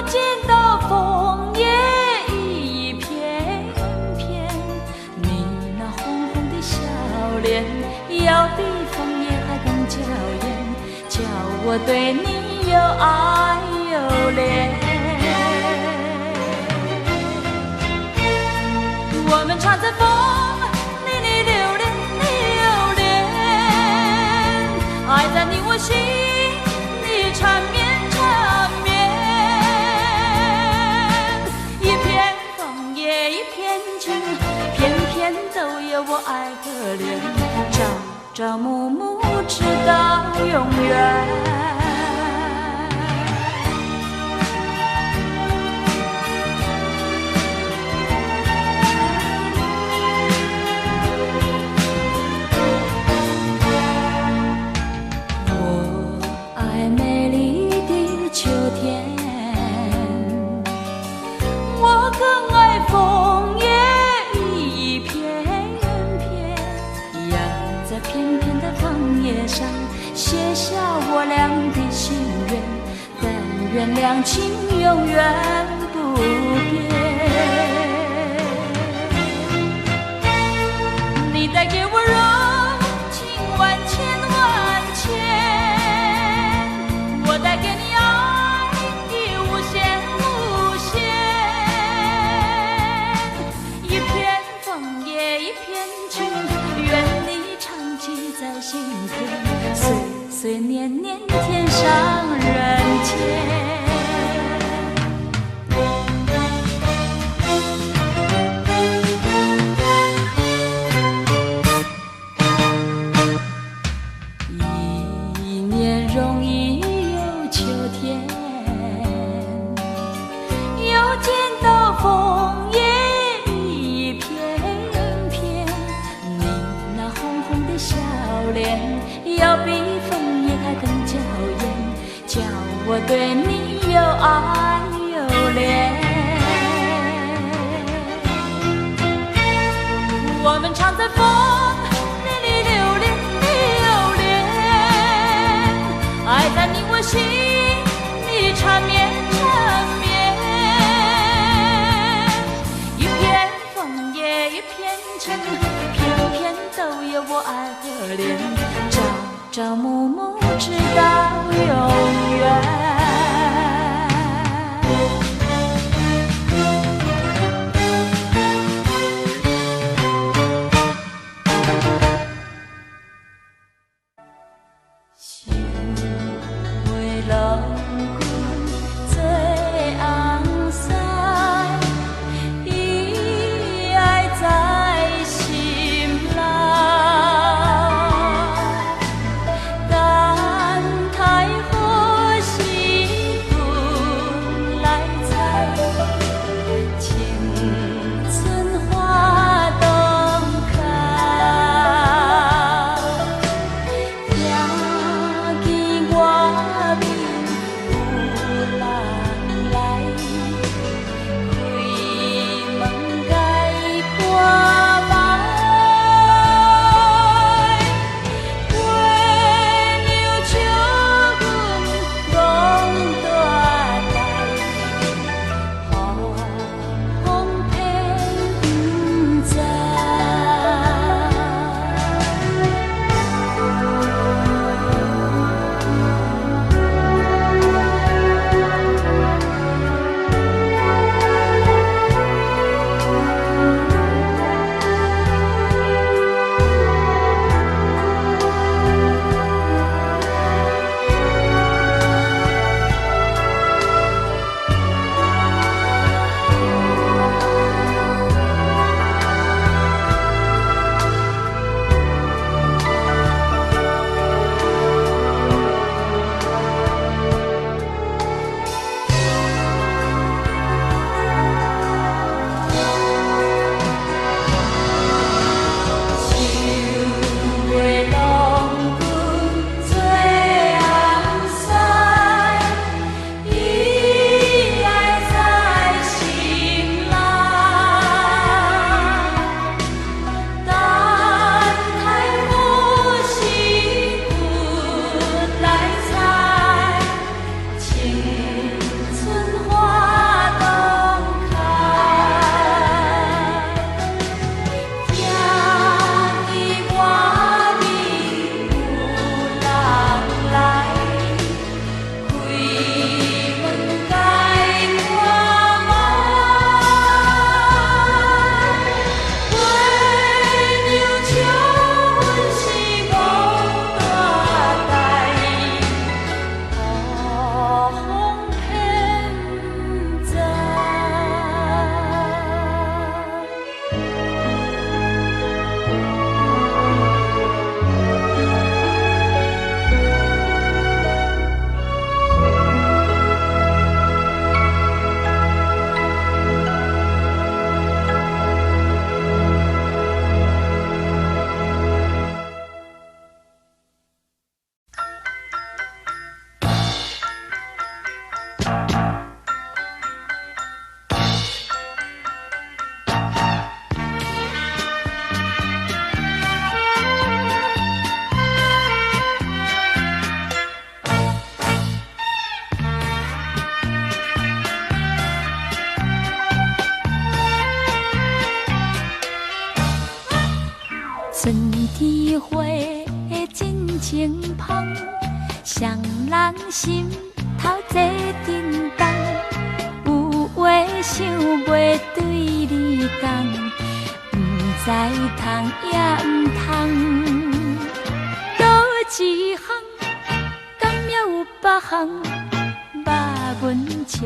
见到枫叶一片片，你那红红的笑脸，要比枫叶还更娇艳，叫我对你又爱又恋。我们常在风里里流连流连，爱在你我心里缠绵缠绵。一片枫叶一片情，片片都有我爱和恋，朝朝暮暮直到永远。写下我俩的心愿，但愿两情永远不变。你带给我柔情万千万千，我带给你爱的无限无限。一片枫叶一片情，愿你常记在心田。岁岁年年，天上人间。一年容易又秋天，又见到枫叶一片片，你那红红的笑脸，要比枫叶还更娇艳，叫我对你又爱又恋。我们常在风里里流连流连，爱在你我心里缠绵缠绵。一片枫叶一片情，片片都有我爱和恋，朝朝暮暮直到永远。心为冷君最昂塞，一爱在心来。但太可惜花真清芳，双人心头坐叮当，有话想袂对你讲，不知通也不通。倒一项，敢也有别项，肉阮笑，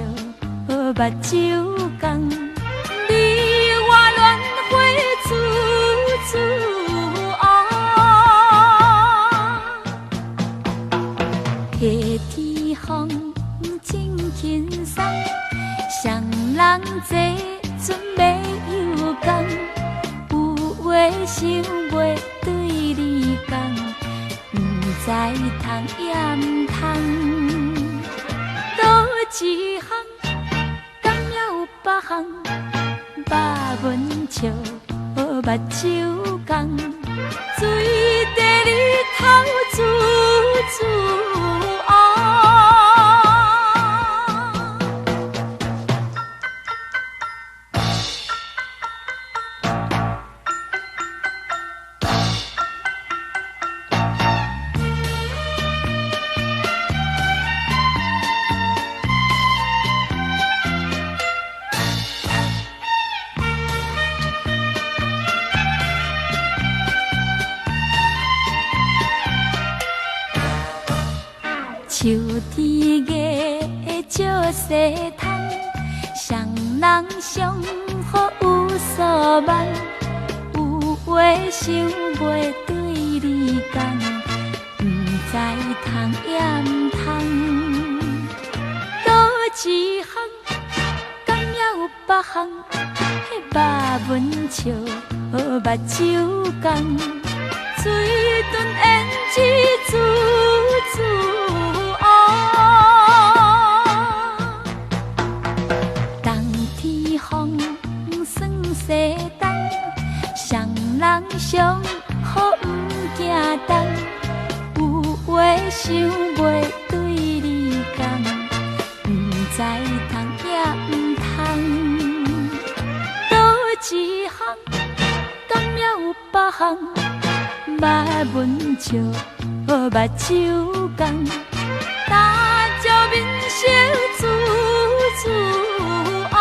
目睭红。你我恋花处处红，夏天风真轻松，双人坐船袂有讲，有话想袂对你讲，不知通也不通。倒一项，敢也有别项，肉阮笑，目睭红，水地里头处处红。秋天月照西窗，双人相好有所望，有话想袂对你讲，不知通也不通。倒一项，敢也有别项，迄肉阮笑，目睭红，水顿胭脂处处。冬天风霜西东，双人相好不惊冻，有话想袂对你讲，不知通也不通。倒一项，敢也有别项，肉阮笑，目睭红。大鸟面笑，处处红。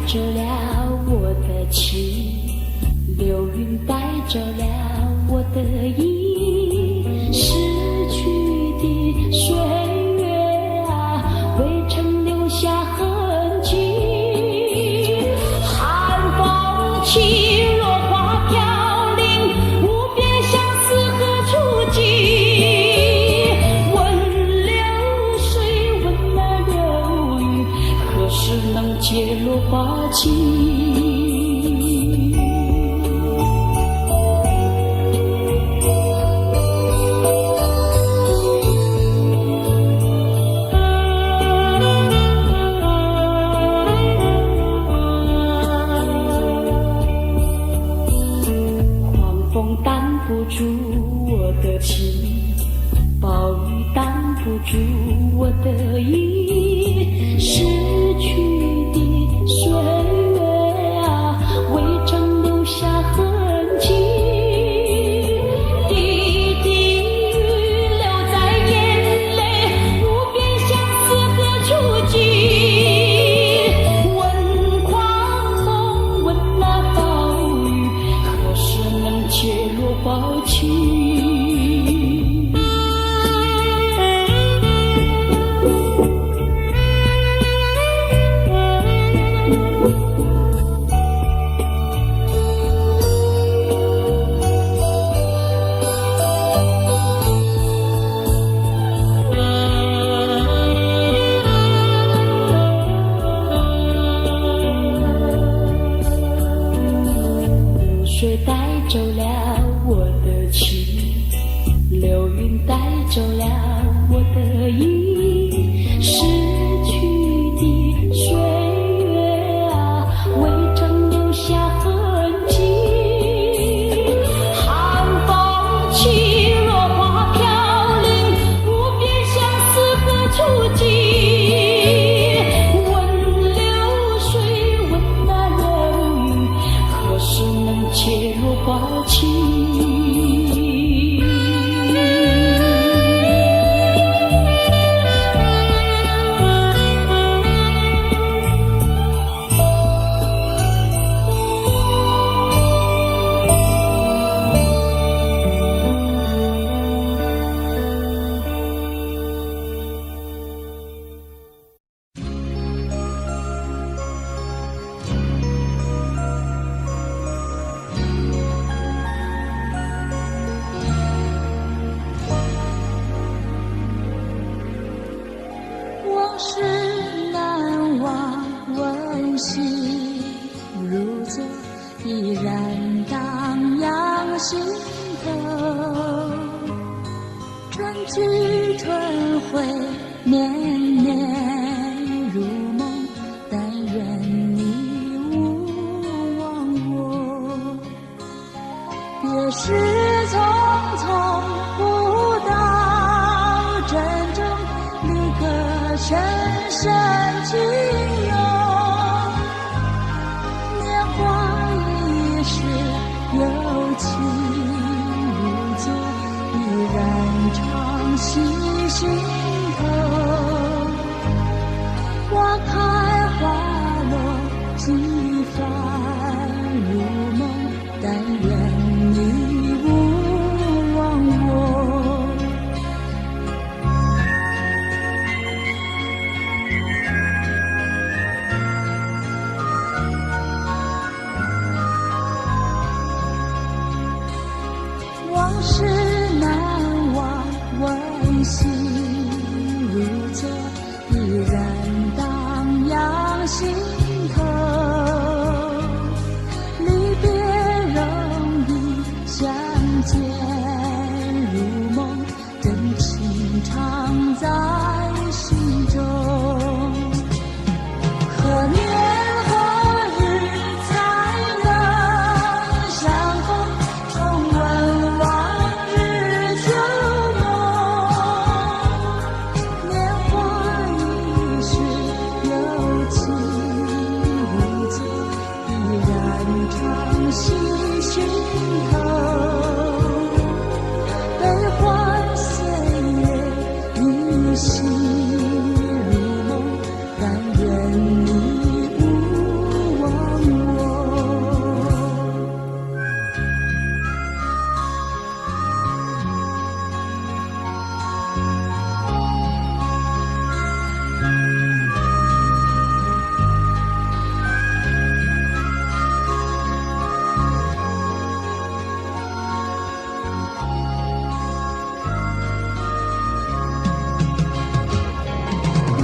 着了我的情，流云带着了我的意，逝去的岁月啊，未曾留下痕迹。寒风起，落花飘零，无边相思何处寄？问流水，问那流云，何时能解落花期？狂风挡不住我的情，暴雨挡不住我的意，逝去的岁月啊，未曾留下痕迹。滴滴雨流在眼泪，无边相思何处寄？问狂风，问那暴雨，何时能解落花期？云带走了我的意，逝去的岁月啊，未曾留下痕迹。寒风起，落花飘零，无边相思何处寄？问流水，问那流云，何时能切入花期？往事难忘，温馨如昨，依然荡漾心头。春去春回，年年如梦，但愿你勿忘我。别时匆匆，不到珍重，离歌深深情浓。年华易逝，有情如昨，依然常系心头。花开花落，几番如梦，但愿你勿忘我。往事难忘，温馨如昨，依然荡漾心头。离别容易，相见如梦，真情常在心中。何年何日才能相逢，重温往日旧梦。年华易逝，有情如昨，依然常系心头。悲欢岁月，依稀如梦，但愿你勿忘我。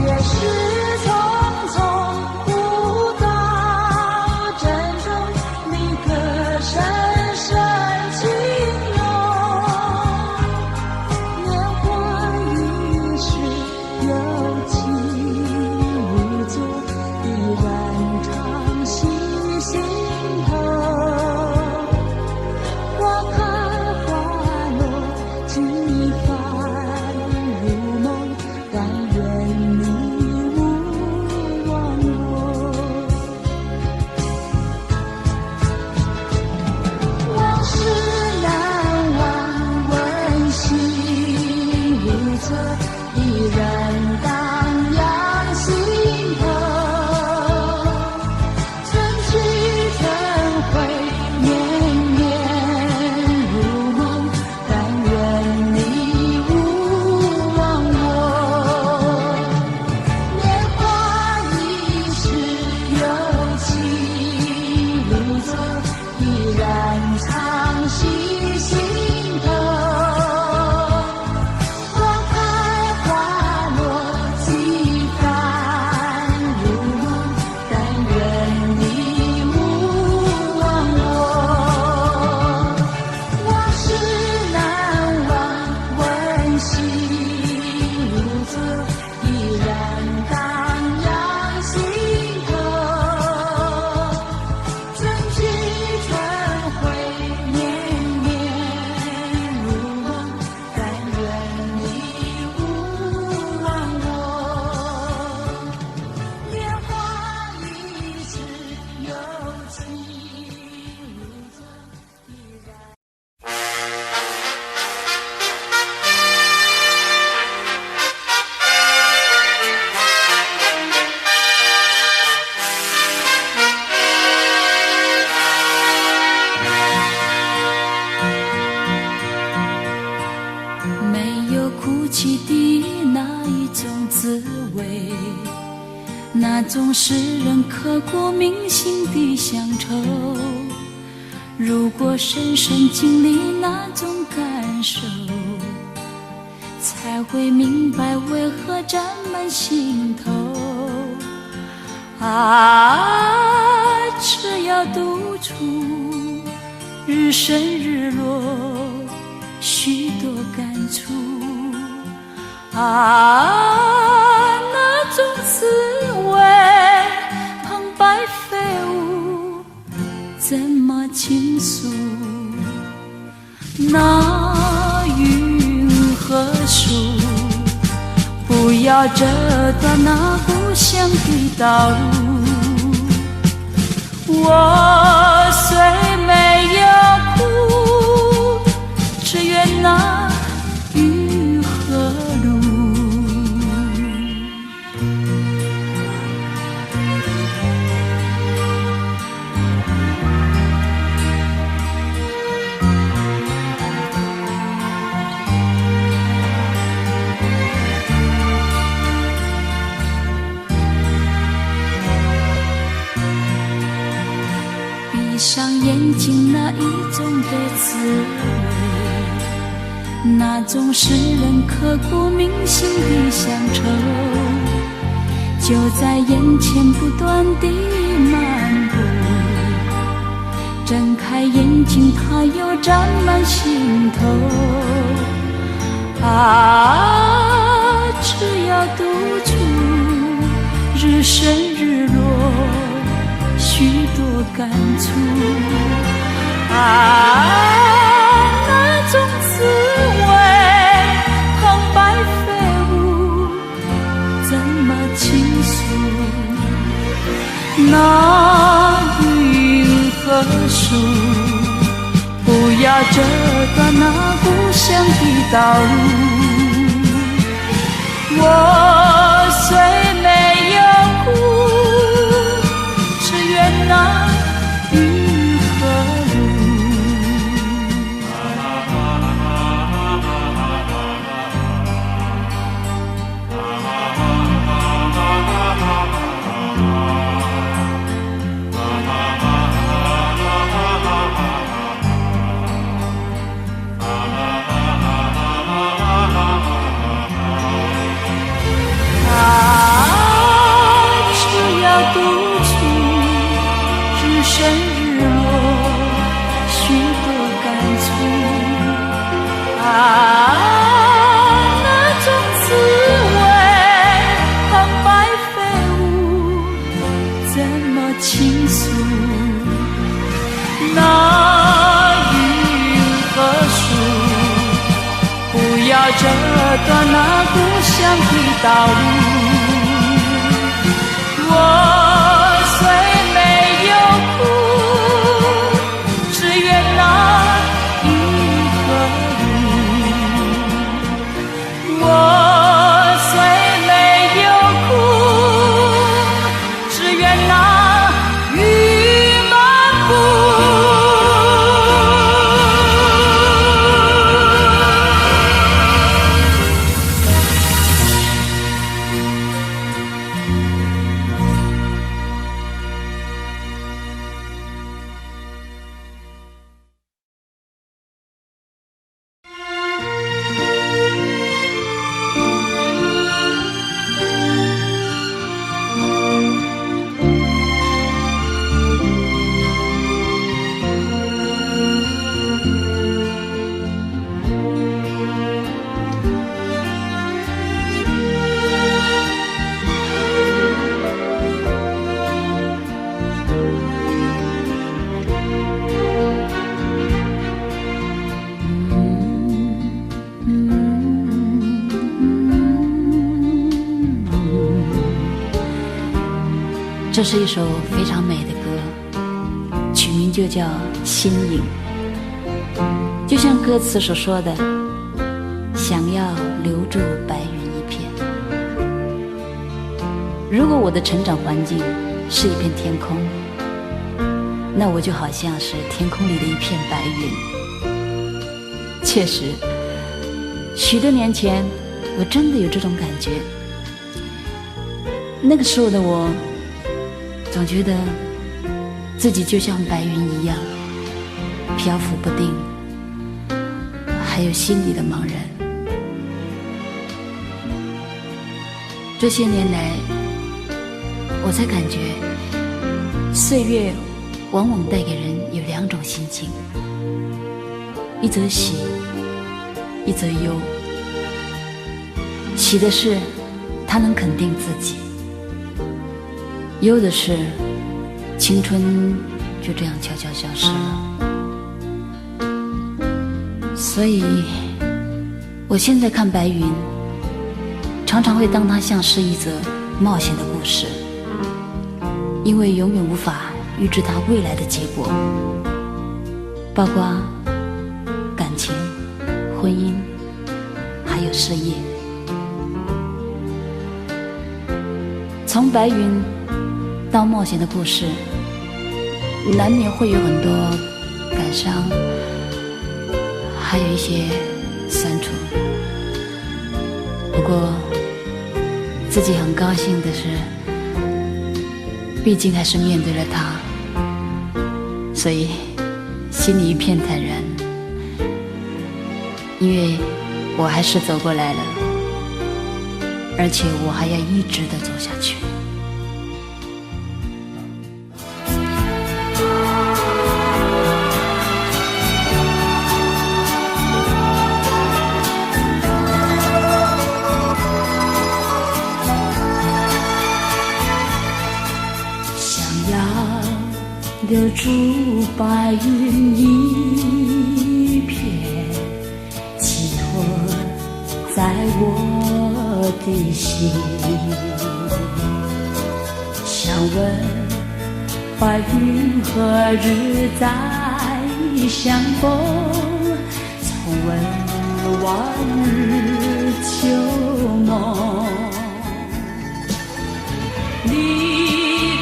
也是匆匆，不到珍重，离歌深深情浓。年华易逝，有情如昨，依然常系心头。花开花落，几番如梦，但愿你勿忘我。往事难忘，温馨如昨，依然荡漾心头。春去春回，年年如梦，但愿你勿忘我。年华易逝，有情如昨，依然常系心头。花开花起的那一种滋味，那种使人刻骨铭心的乡愁。如果深深经历那种感受，才会明白为何沾满心头。啊，只要独处，日升日落，许多感触。啊，那种滋味，澎湃飞舞，怎么倾诉？那云和树，不要折断那故乡的道路。我虽没有哭，只愿那雨和路。闭上眼睛，那一种的滋味，那种使人刻骨铭心的乡愁，就在眼前不断地漫步。睁开眼睛，它又沾满心头。啊，只要独处，日升日落，许多感触。啊，那种滋味，澎湃飞舞，怎么倾诉？那云和树，不要折断那故乡的道路。我虽没有哭，只愿那雨和路。只要独处，日升日落，许多感触。啊，那种滋味，澎湃飞舞，怎么倾诉？那云和树，不要折断那故乡的道路。我虽没有哭，只愿那雨和路。我虽没有哭，只愿那雨漫步。这是一首非常美的歌，曲名就叫《心影》。就像歌词所说的，想要留住白云一片。如果我的成长环境是一片天空，那我就好像是天空里的一片白云。确实，许多年前我真的有这种感觉。那个时候的我，总觉得自己就像白云一样，漂浮不定，还有心里的茫然。这些年来，我才感觉，岁月往往带给人有两种心情，一则喜，一则忧。喜的是它能肯定自己，忧的是青春就这样悄悄消失了。所以我现在看白云，常常会当它像是一则冒险的故事，因为永远无法预知它未来的结果，包括感情、婚姻，还有事业。从白云到冒险的故事，难免会有很多感伤，还有一些酸楚。不过自己很高兴的是，毕竟还是面对了它，所以心里一片坦然，因为我还是走过来了，而且我还要一直的走下去。留住白云一片，寄托在我的心。想问白云何日再相逢？重温往日旧梦。你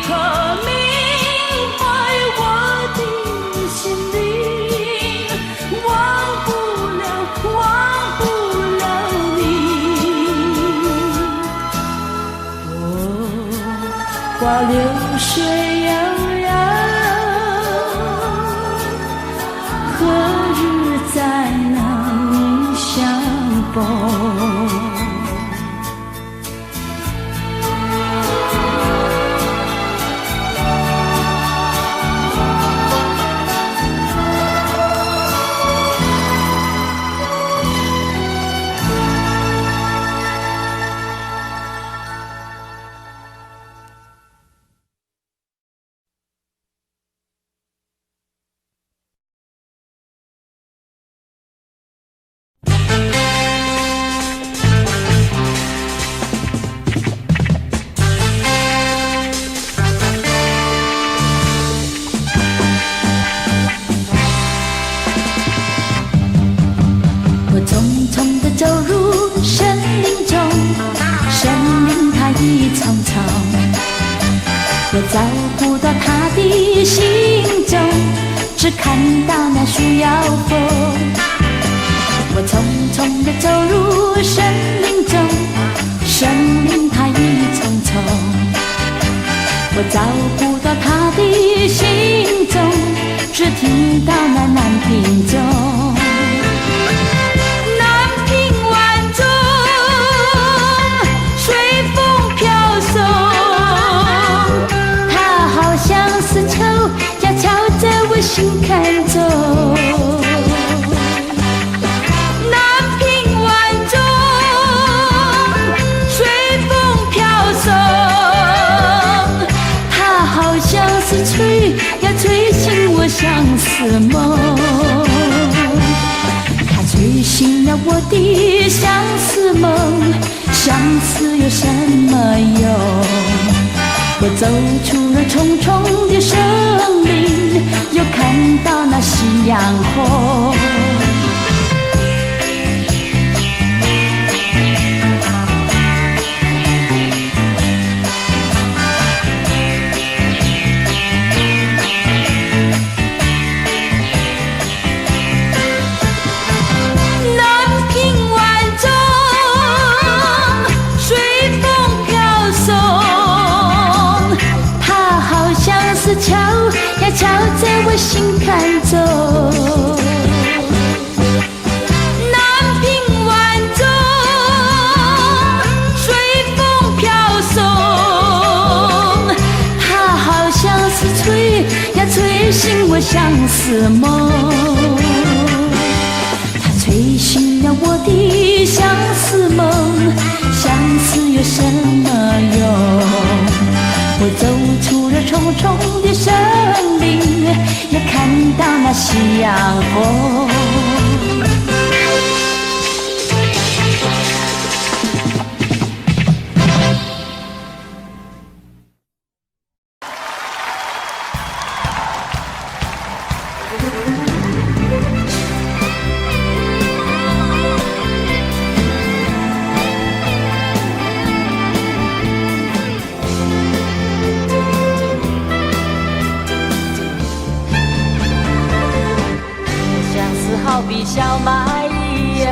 可明花流水悠悠，何日再能相逢？走入森林中，森林它一丛丛，我找不到它的行踪，只看到那树摇风。我匆匆地走入森林中，森林它一丛丛，我找不到它的行踪，只听到那南屏钟。心看中，南屏晚钟，随风飘送，它好像是吹，要吹醒我相思梦。它吹醒了我的相思梦，相思有什么用？我走出了重重的森林，又看到那夕阳红。南屏晚钟，我相思梦，它吹醒了我的相思梦，相思有什么用？我走出了重重的森林，也看到那夕阳红。好比小蚂蚁，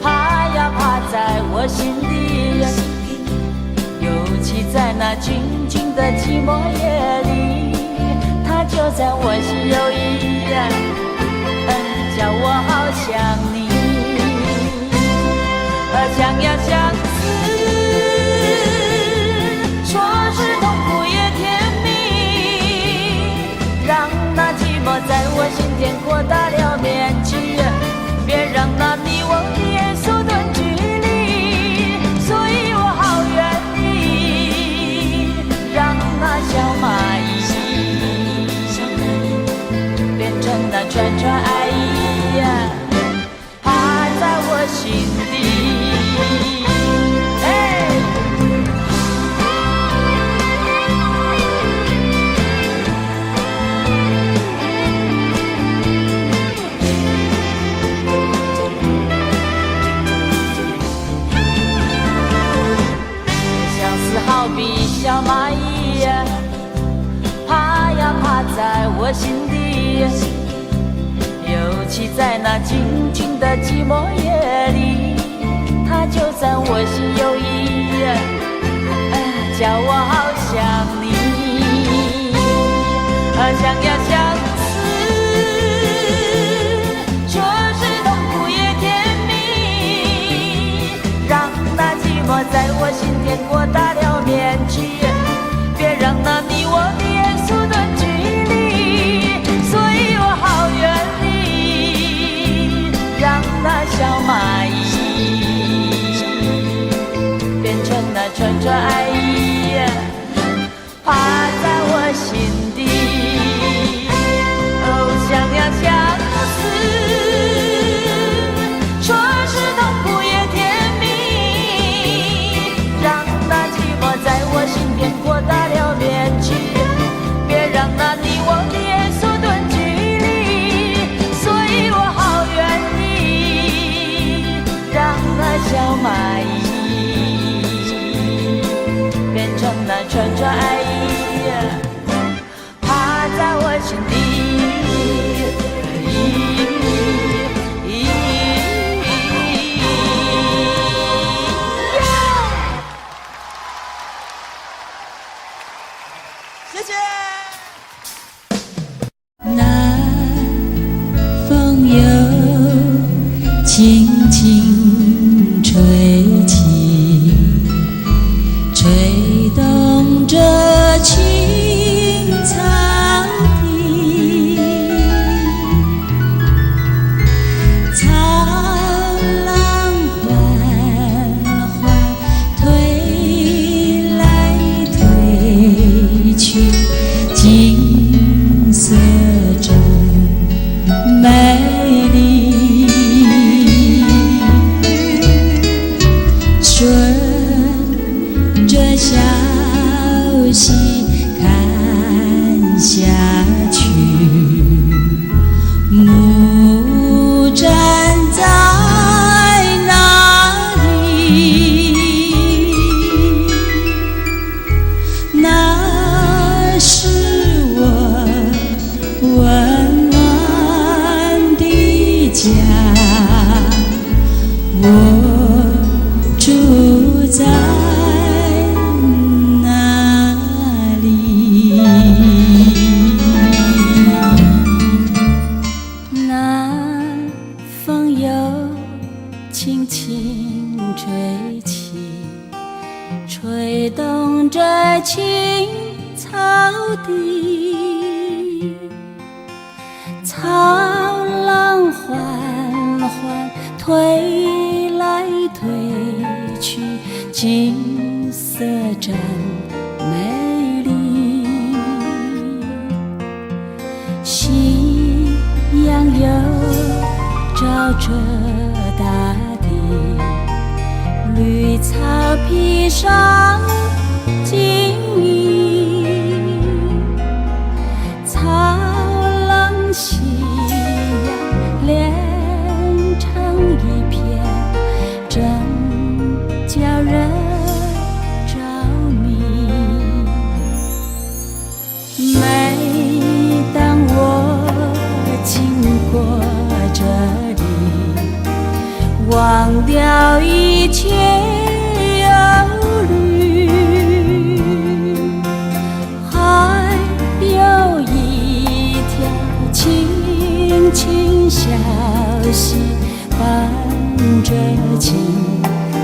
爬呀爬在我心底，尤其在那静静的寂寞夜里，它就在我心有意，叫我好想你，想呀相思，说是痛苦也甜蜜，让那寂寞在我心间扩大了面积，别让那你我的眼缩短距离，所以我好愿意让那小蚂蚁变成那串串爱意，爬在我心底。好比小蚂蚁，爬呀爬在我心底，尤其在那静静的寂寞夜里，它就在我心有意，叫我好想你，想呀相思，说是痛苦也甜蜜，让那寂寞在我心间扩大了面积，别让那你我的眼缩短距离，所以我好愿意让那小蚂蚁变成那串串爱意，爬在我心底，想呀相思，说是痛苦也甜蜜，让那寂寞在我心边扩大了面积，别让那你我的眼缩短距离，所以我好愿意让那小蚂蚁变成那串串爱意，爬在我心底。谢谢。南风又轻轻吹起，吹动着青草地，草浪缓缓推来推去，景色真美丽，顺着小溪看下去，木站在那里，那是我温暖的家，我住在那里。南风又轻轻吹起，吹动着青草地，潮浪缓缓推来推去，景色真美丽。夕阳又照着大地，绿草披上金衣，潮浪夕阳连成一片，真叫人着迷。每当我经过这里，忘掉一切忧虑，还有一条青青小溪伴着青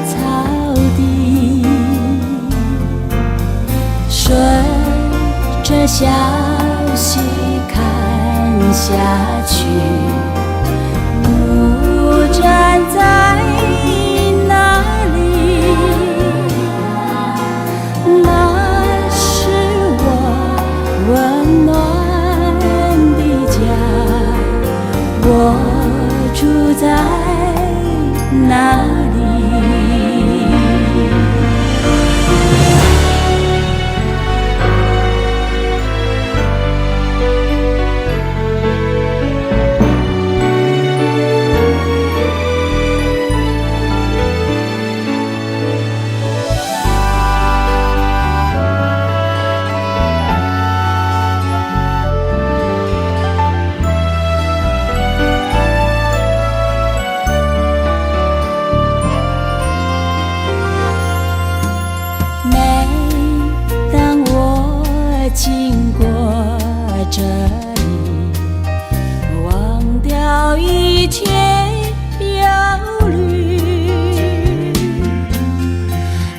草地，顺着小溪看下去，我站在那里，那是我温暖的家，我住在那里。经过这里，忘掉一切忧虑，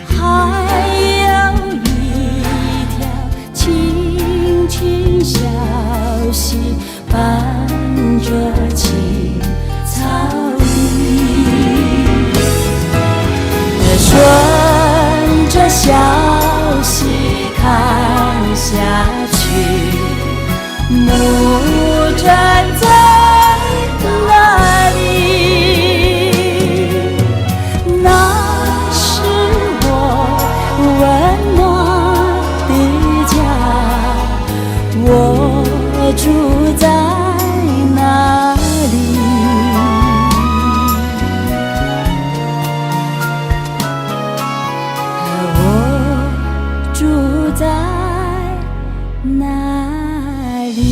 还有一条青青小溪伴着青草地，顺着小溪看下去，木站在那里，那是我温暖的家，我住在那里。我住在那里。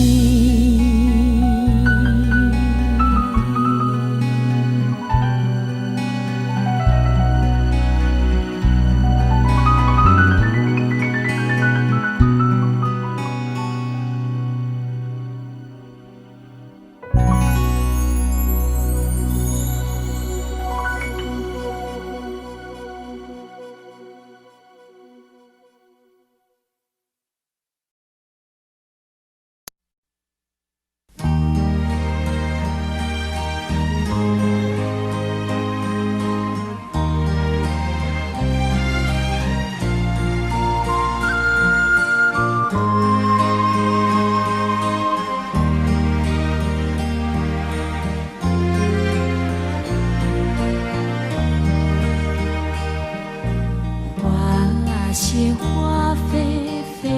鲜花飞飞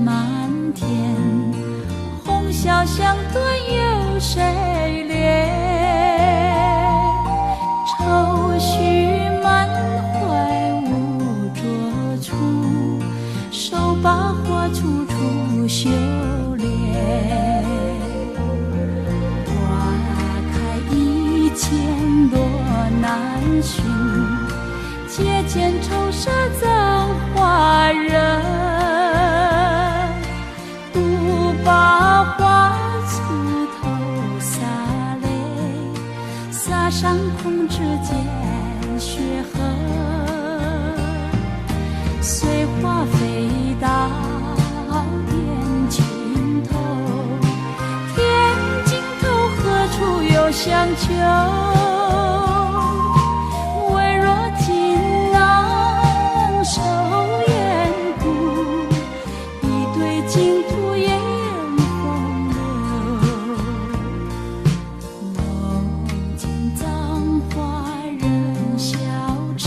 满天，红消香断有谁怜？愁绪满怀无着处，手把花处处修炼。花开一千多难寻，阶间愁色造化人，独把花刺头洒泪，洒上空之间血痕，随花飞到天尽头，相求。微若锦囊收眼骨，一对净土烟风流。梦见葬花人笑痴，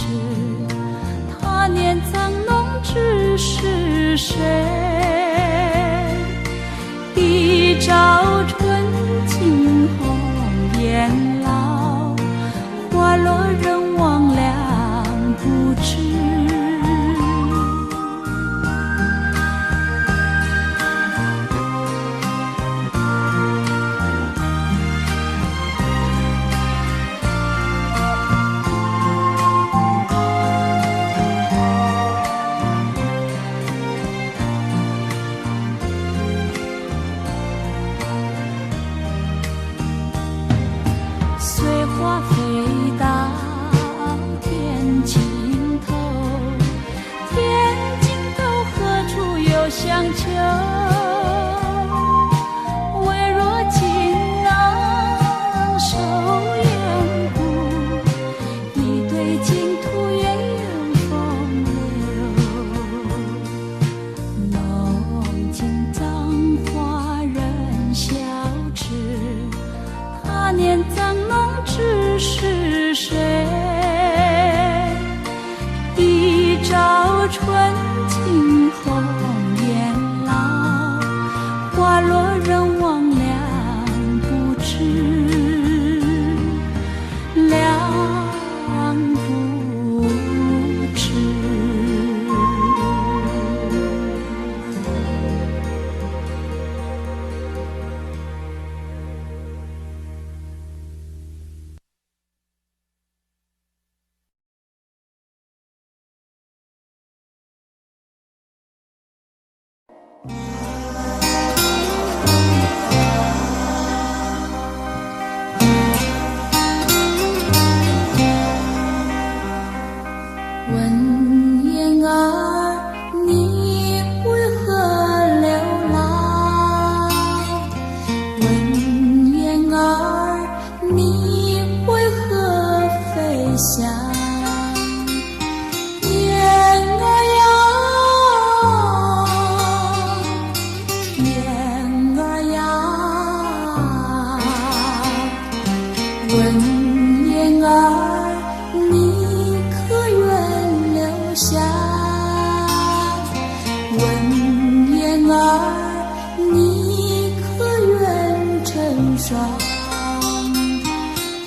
他年藏侬知是谁？一朝春尽红颜老，花落人亡两不知。随花飞到天尽头，天尽头何处有相求？微若锦囊收眼骨，一对净土烟风流。梦见葬花人笑痴，他年藏侬知是谁？一朝春尽红颜老，花落人亡两不知，两不知。问燕儿，你为何流浪？问燕儿，你为何飞翔？燕儿呀，燕儿呀，问燕儿，你可愿留下？问燕儿，你可愿成双？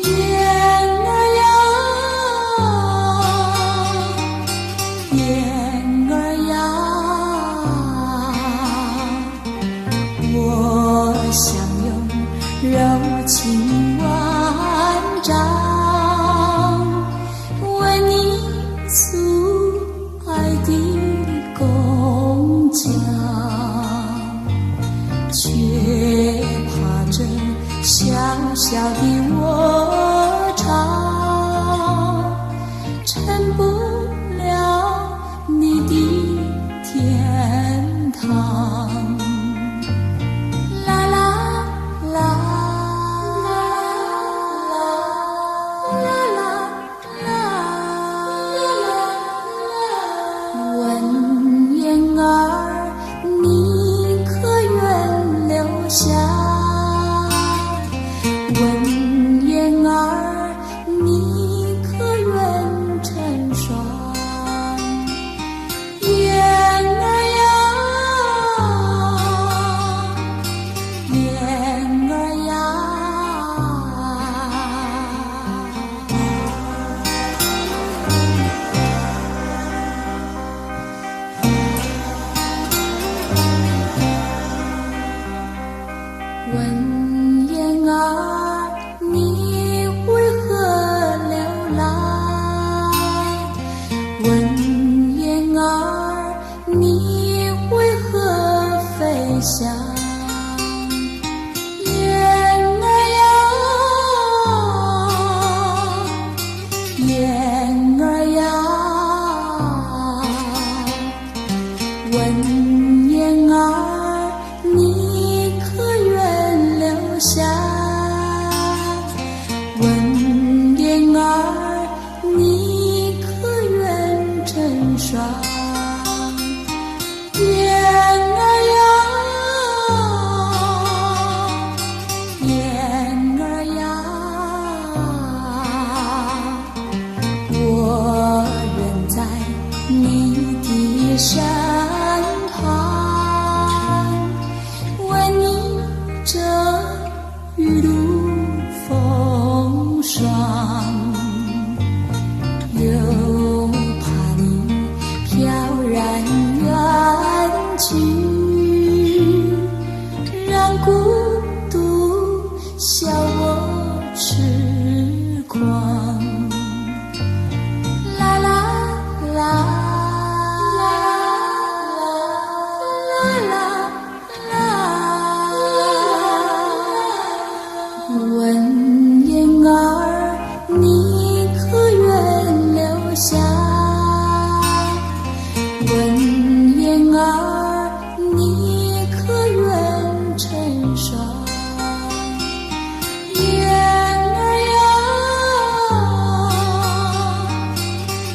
燕儿呀，燕儿呀，我想用柔情万丈，为你诉爱的弓箭，却怕这小小的我唱，成不了你的天堂。啦啦啦啦啦啦，问燕儿，你可愿留下？问燕儿，你可愿成双？燕儿呀，燕儿呀，问燕儿，你为何流浪？问燕儿，你为何飞翔？燕儿呀，燕儿呀，问燕儿，你可愿留下？成双。燕儿呀，燕儿呀，我仍在你的身旁，为你这雨露风霜，又怕你飘然远去，让孤独笑我痴狂。啦啦啦啦啦啦啦，问燕儿你可愿留下？问燕儿你可愿成双？燕儿呀，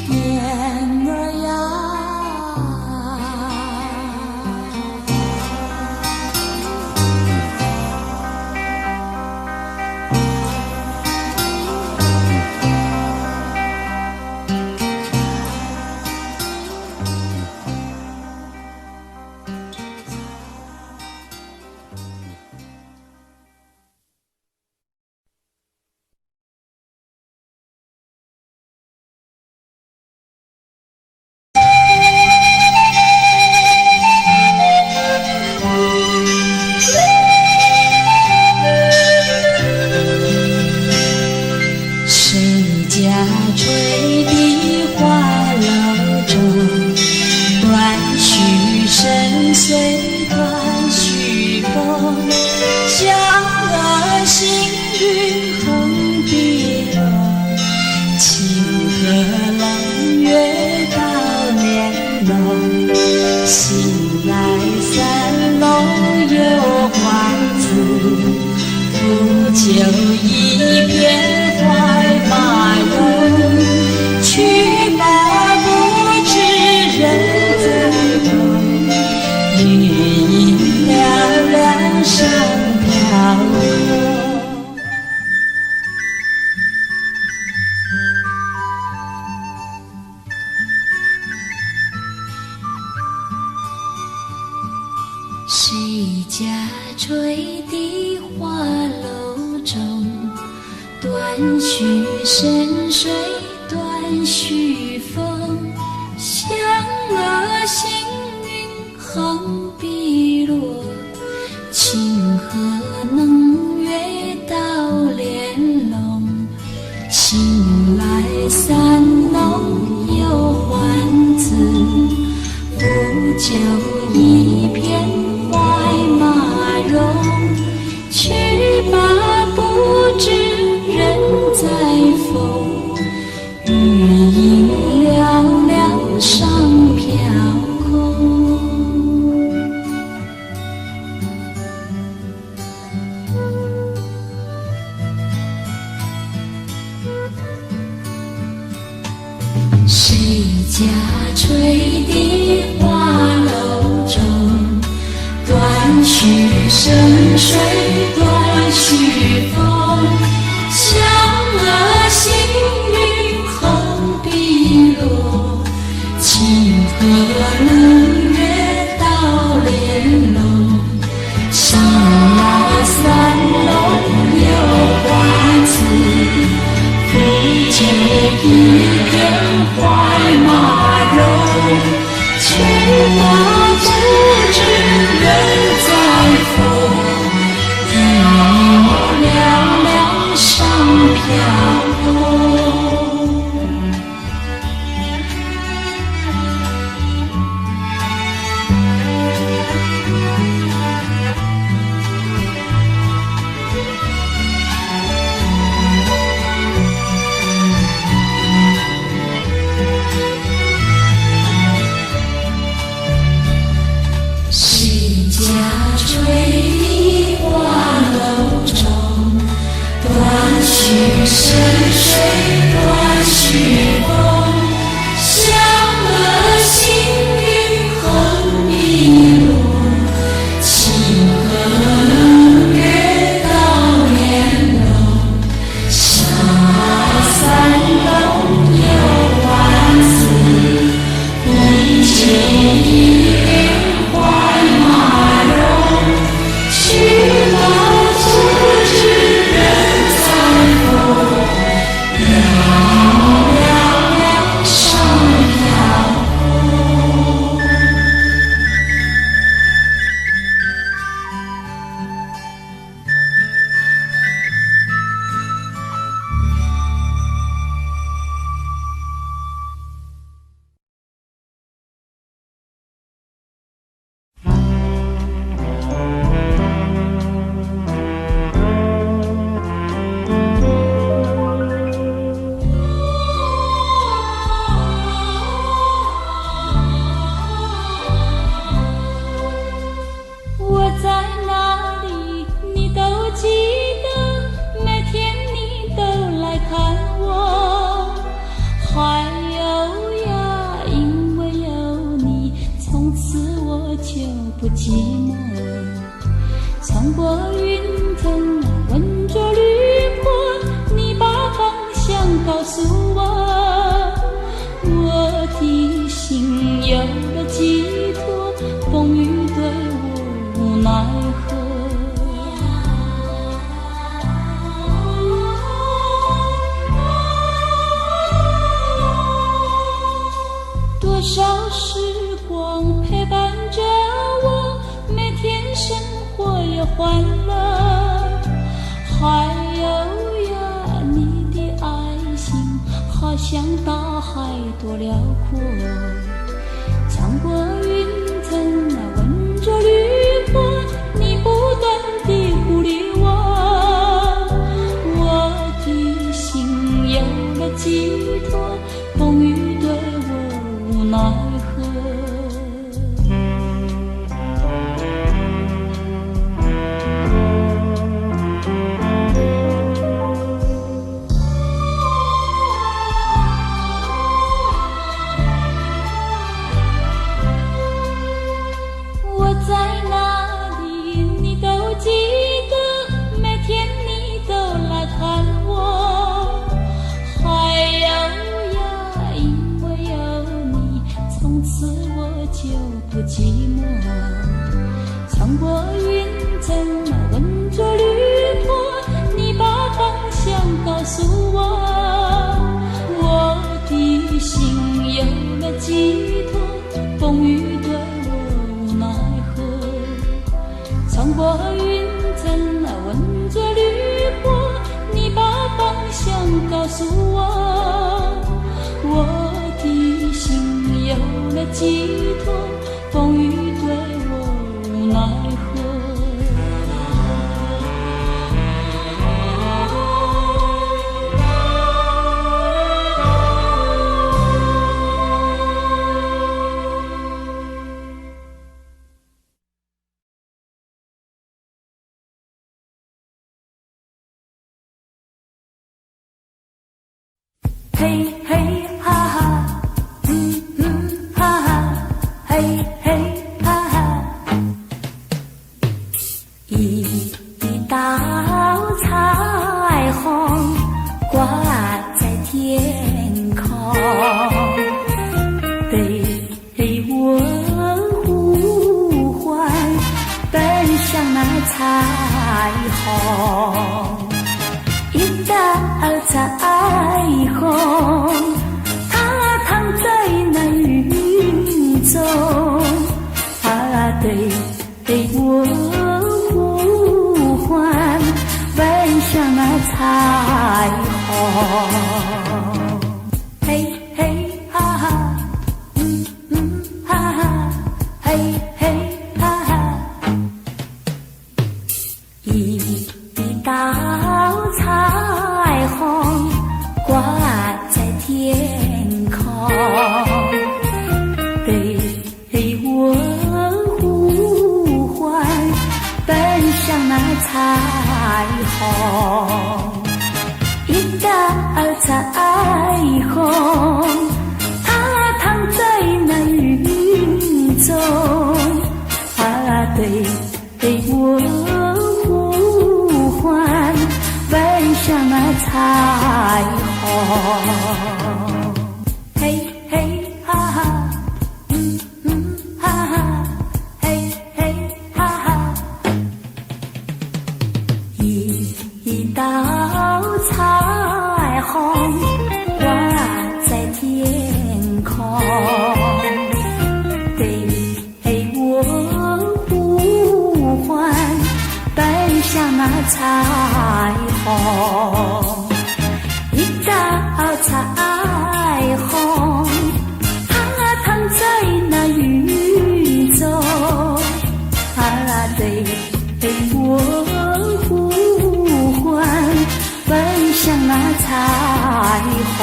燕儿呀，谁家吹笛花楼中，断续声随断续风，响了星云横碧落，清河冷月到帘笼，醒来三楼有花子，抚酒一片怀马容，去吧不知人在东，月影凉凉上飘落。谁家吹笛花楼中，断续声随断续风，响了星云横碧落，清河能月到帘笼，醒来三楼有欢子，抚酒一片怀马容，去吧不知人在风，余影寥寥上飘空。谁家吹笛花楼中，断续声随断续风，响了星云横碧落，清河冷月到帘笼，醒来三楼有花子，抚酒一片怀马容，去吧不知人在风，余影寥寥上飘落。寂寞。穿过云层，闻着绿波，你把方向告诉我，我的心有了寄托，风雨对我无奈何。多少时光陪伴着我，每天生活也欢乐，还有呀，你的爱心好像大海多辽阔。穿过云层，闻着绿波，你不断地鼓励我，我的心有了寄托，风雨对我无奈何。我在哪里你都记得，每天你都来看我，还有呀，因为有你，从此我就不寂寞。穿过云层，闻着绿波，你把方向告诉我，我的心有了寄托，风雨对我无奈何。穿过云层，闻着绿波，你把方向告诉我，我的心有了寄托，风雨对我无奈何。嘿嘿哈哈，哈哈，嘿嘿哈哈，一道彩虹挂在天空，对我呼唤，奔向那彩虹。一道彩虹，它躺在那云中，对我呼唤，奔向那彩虹。嘿嘿哈哈，哈哈，嘿嘿哈哈，一道彩虹挂在天空，对我呼唤，奔向那彩虹。一道彩虹，它躺在那云中，对我呼唤，奔向那彩虹。嘿嘿哈哈，哈哈，嘿嘿哈哈，一道彩虹挂在天空，对我呼唤，奔向那彩虹。一道彩虹，它躺在那云中，对我呼唤，奔向那彩虹。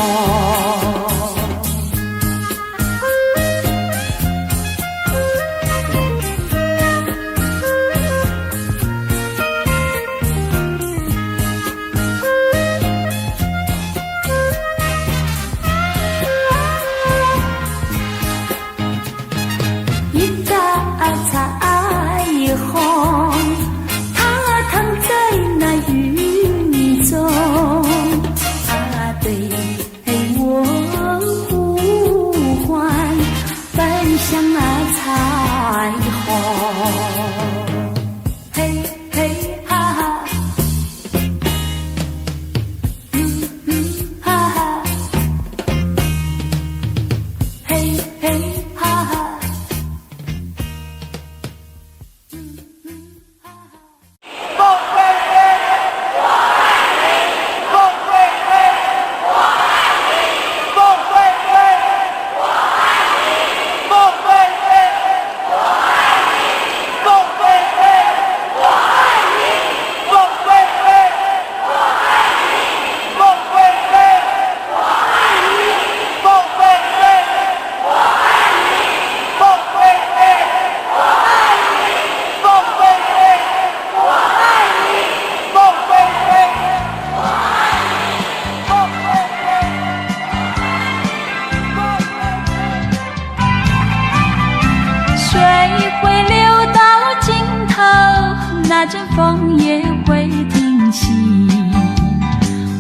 阵风也会停息，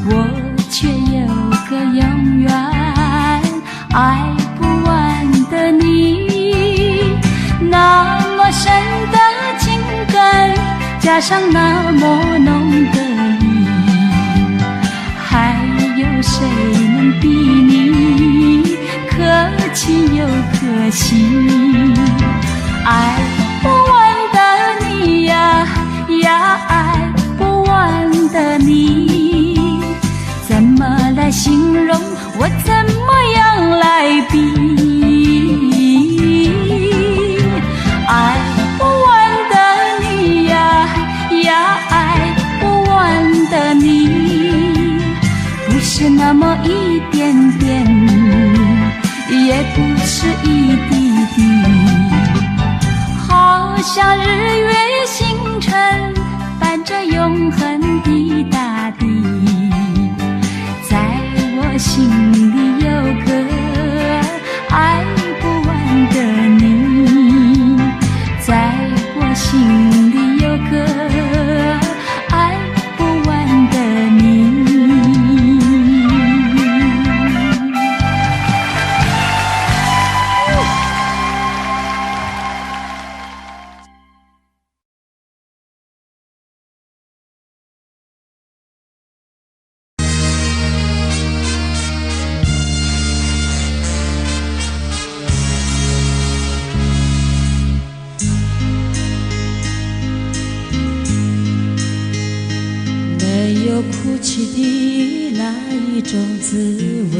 我却有个永远爱不完的你。那么深的情感，加上那么浓的意，还有谁能比你可亲又可惜？爱不完的你呀呀，爱不完的你，怎么来形容？我怎么样来比？爱不完的你呀呀，爱不完的你，不是那么一点点，也不是一滴滴，好像日月星辰伴着永恒的大地，在我心里有个爱不完的你，在我心里有个爱不完的你。没有哭泣的那一种滋味，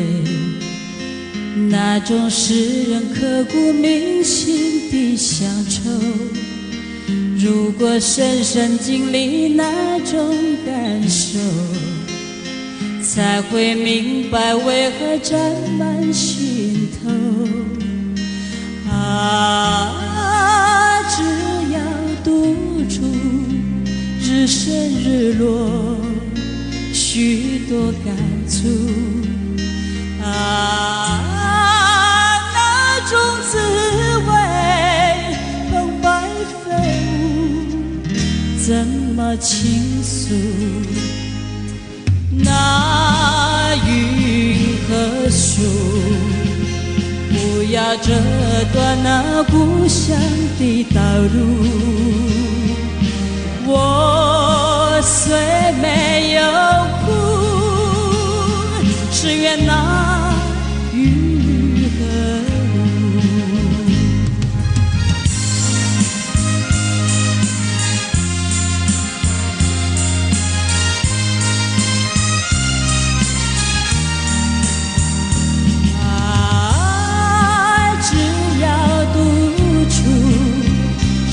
那种使人刻骨铭心的乡愁，如果深深经历那种感受，才会明白为何沾满心头。啊，只要独处，日升日落，许多感触。啊，那种滋味，澎湃飞舞，怎么倾诉？那云和树，不要折断那故乡的道路。我虽没有哭，只愿那雨和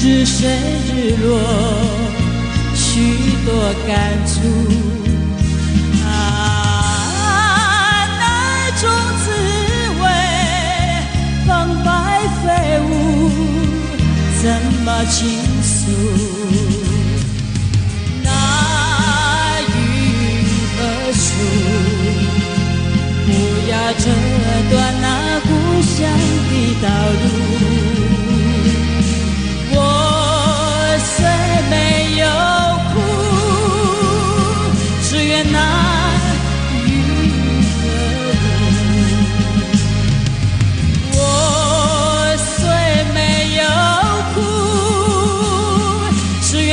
日升日落，许多感触。啊，那种滋味，澎湃飞舞，怎么倾诉？那云和树，不要折断那故乡的道路。我虽没有哭，只愿那雨和路。我虽没有哭，只愿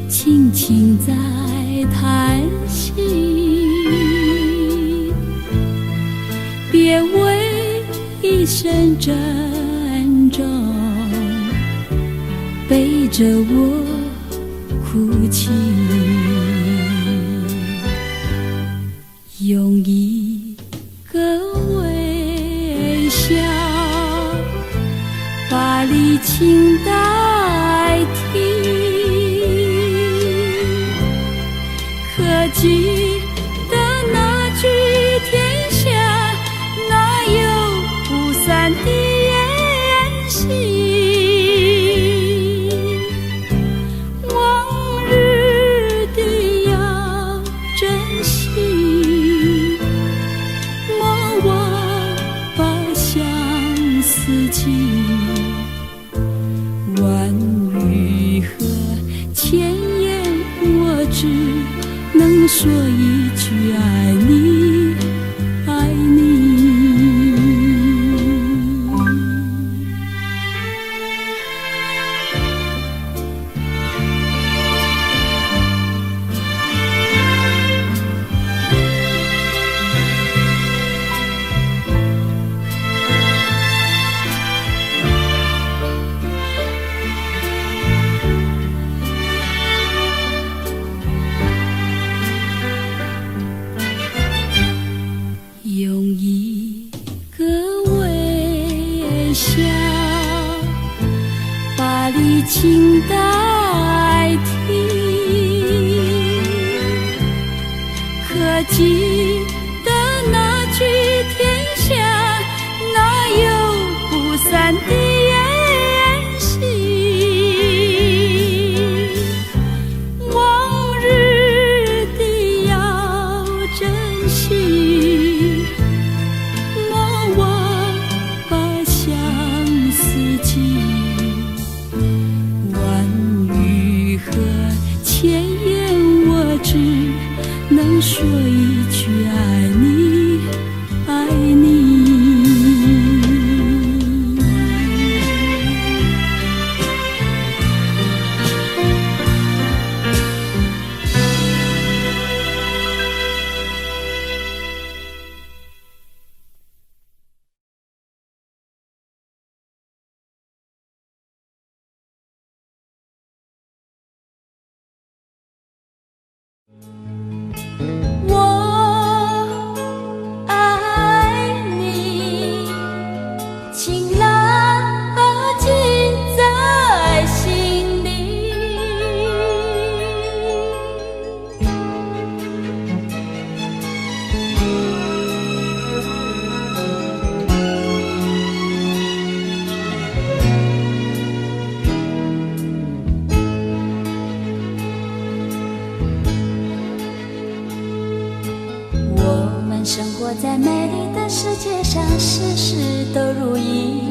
轻轻在叹息，别为一生珍重，背着我哭泣，用一个微笑把离情代替，可记得那句天下哪有不散的宴席，往日的要珍惜，莫忘把相思记，万语和千言我只能说一句爱你，爱你。用一个微笑把离情代替，可记得那句天下哪有不散的宴席，往日的要珍惜，莫忘把相思记，万语和千言我只能说一句爱你，爱你。我爱你，情牢记在心里。我们生活在美丽的世界上，事事都如意。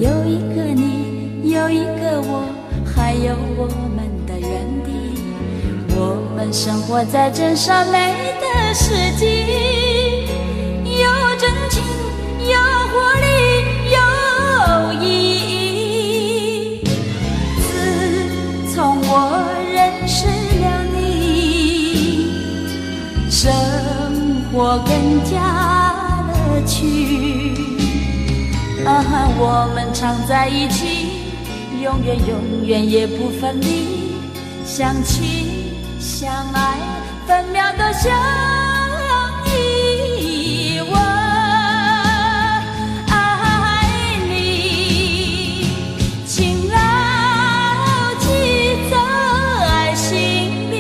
有一个你，有一个我，还有我们的原地。我们生活在真善美的世纪，有真情，有活力，有意义。自从我认识了你，生活更加乐趣。我们常在一起，永远永远也不分离，相亲相爱，分秒都相依。我爱你，情牢记在心里。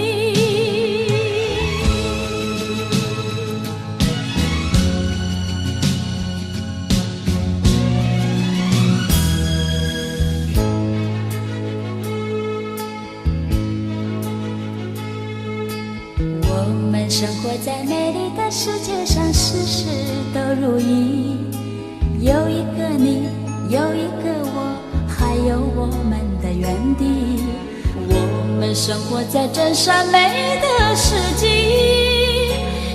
我们生活在美丽的世界上，事事都如意。有一个你，有一个我，还有我们的原地。我们生活在真善美的世纪，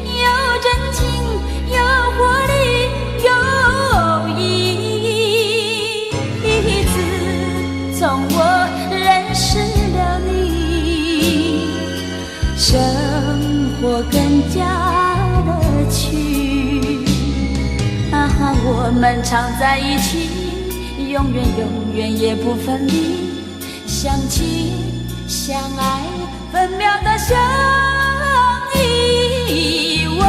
有真情，有活力，有意义。自从我认识了你，活更加的趣。啊哈，我们常在一起，永远永远也不分离，相亲相爱，分秒的相依。我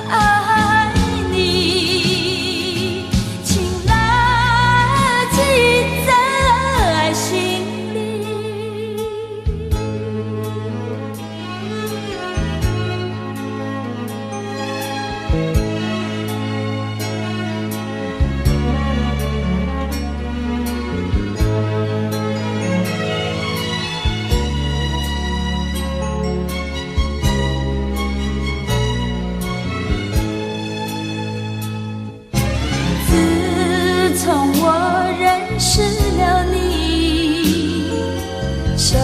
爱你，情难记在心里。从我认识了你，生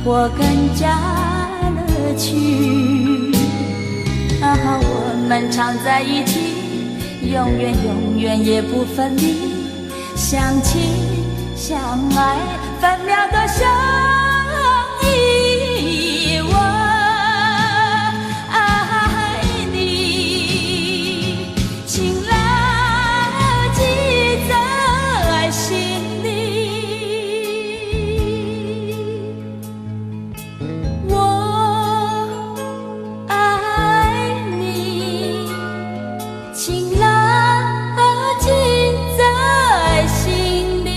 活更加乐趣。啊哈，我们常在一起，永远永远也不分离，相亲相爱，分秒的相依。我爱你，情难记在心里。我爱你，情难记在心里。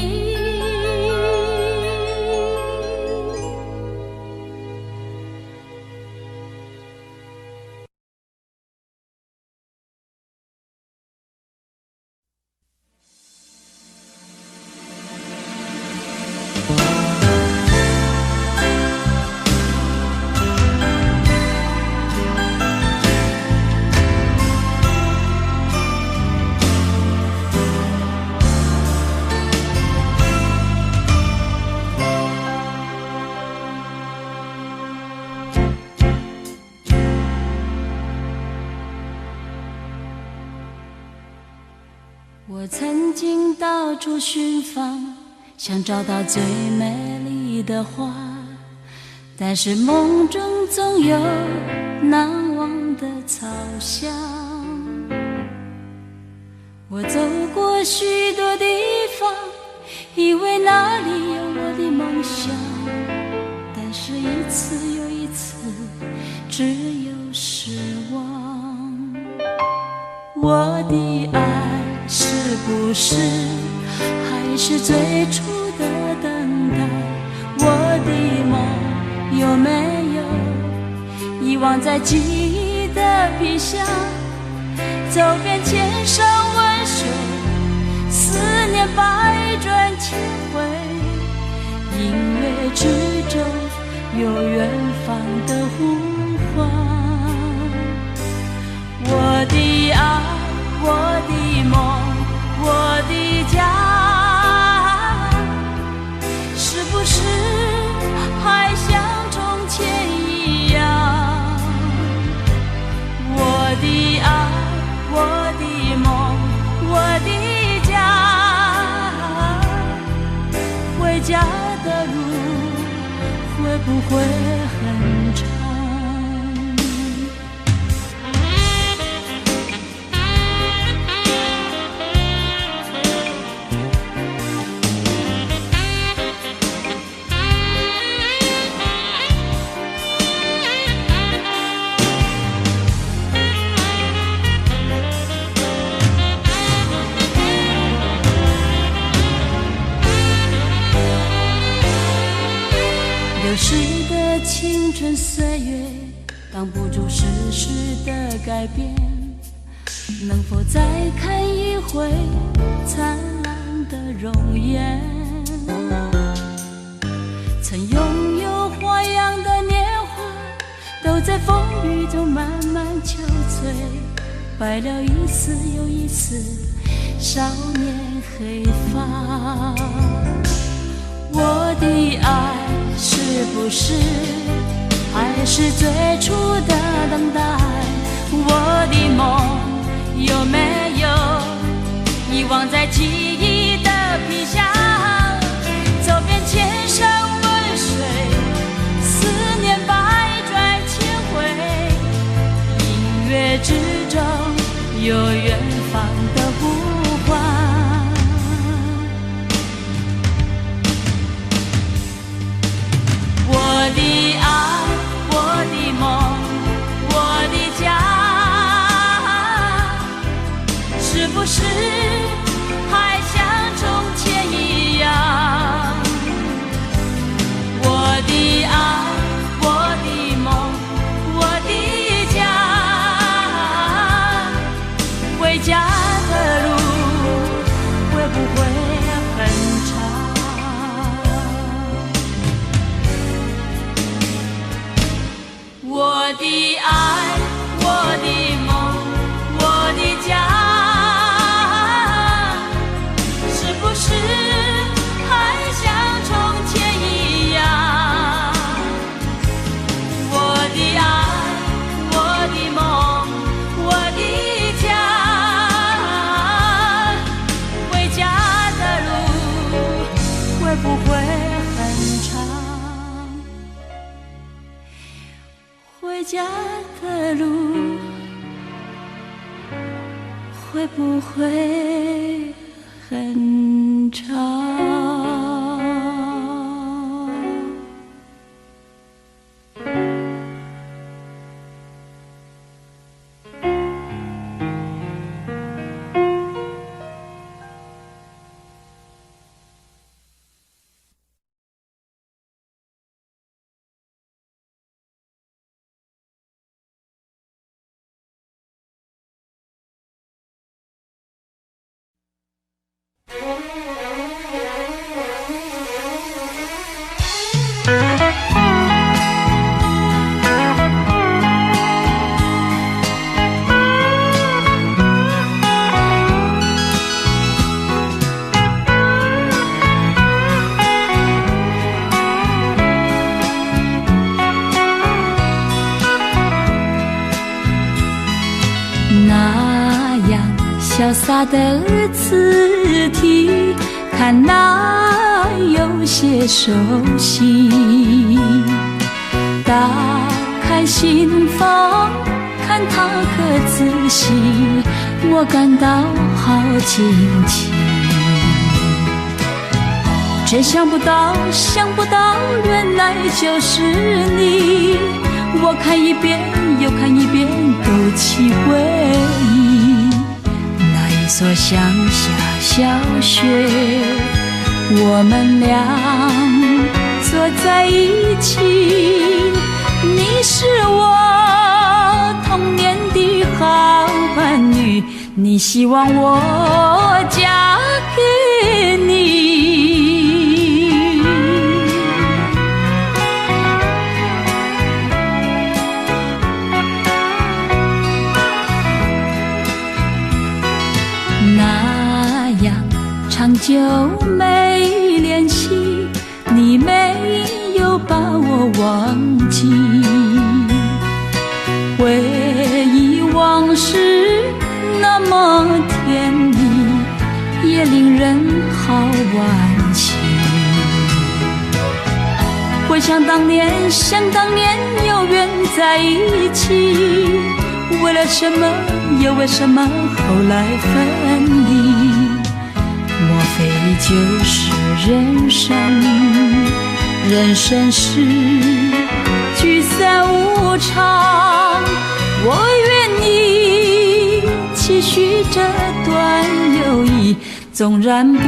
我曾经到处寻访，想找到最美丽的花，但是梦中总有难忘的草香。我走过许多地方，以为那里有我的梦想，但是一次又一次，只有失望。我的爱是不是还是最初的等待？我的梦有没有遗忘在记忆的皮箱？走遍千山万水，思念百转千回，音乐之中有远方的呼唤。我的爱，我的梦，我的家，是不是还像从前一样？我的爱，我的梦，我的家，回家的路会不会很长？流逝的青春岁月，挡不住世事的改变。能否再看一回灿烂的容颜？曾拥有花样的年华，都在风雨中慢慢憔悴，白了一丝又一丝少年黑发。我的爱是不是还是最初的等待？我的梦有没有遗忘在记忆的皮箱？走遍千山万水，思念百转的爱，我的梦，我的家，是不是还像从前一样？我的爱，我的梦，我的家，回家的路会不会很长？回家的路会不会很长？那样潇洒的字体，看来有些熟悉。打开心房，看它可仔细，我感到好惊奇。真想不到，想不到，原来就是你。我看一遍又看一遍，勾起回忆。那一所乡下小学，我们俩坐在一起。你是我童年的好伴侣，你希望我嫁给你。那样长久没联系，你没有把我忘记。回忆往事那么甜蜜，也令人好惋惜。回想当年，想当年有缘在一起，为了什么又为什么后来分离？莫非就是人生？人生是聚散无常，我愿意期许这段友谊，纵然不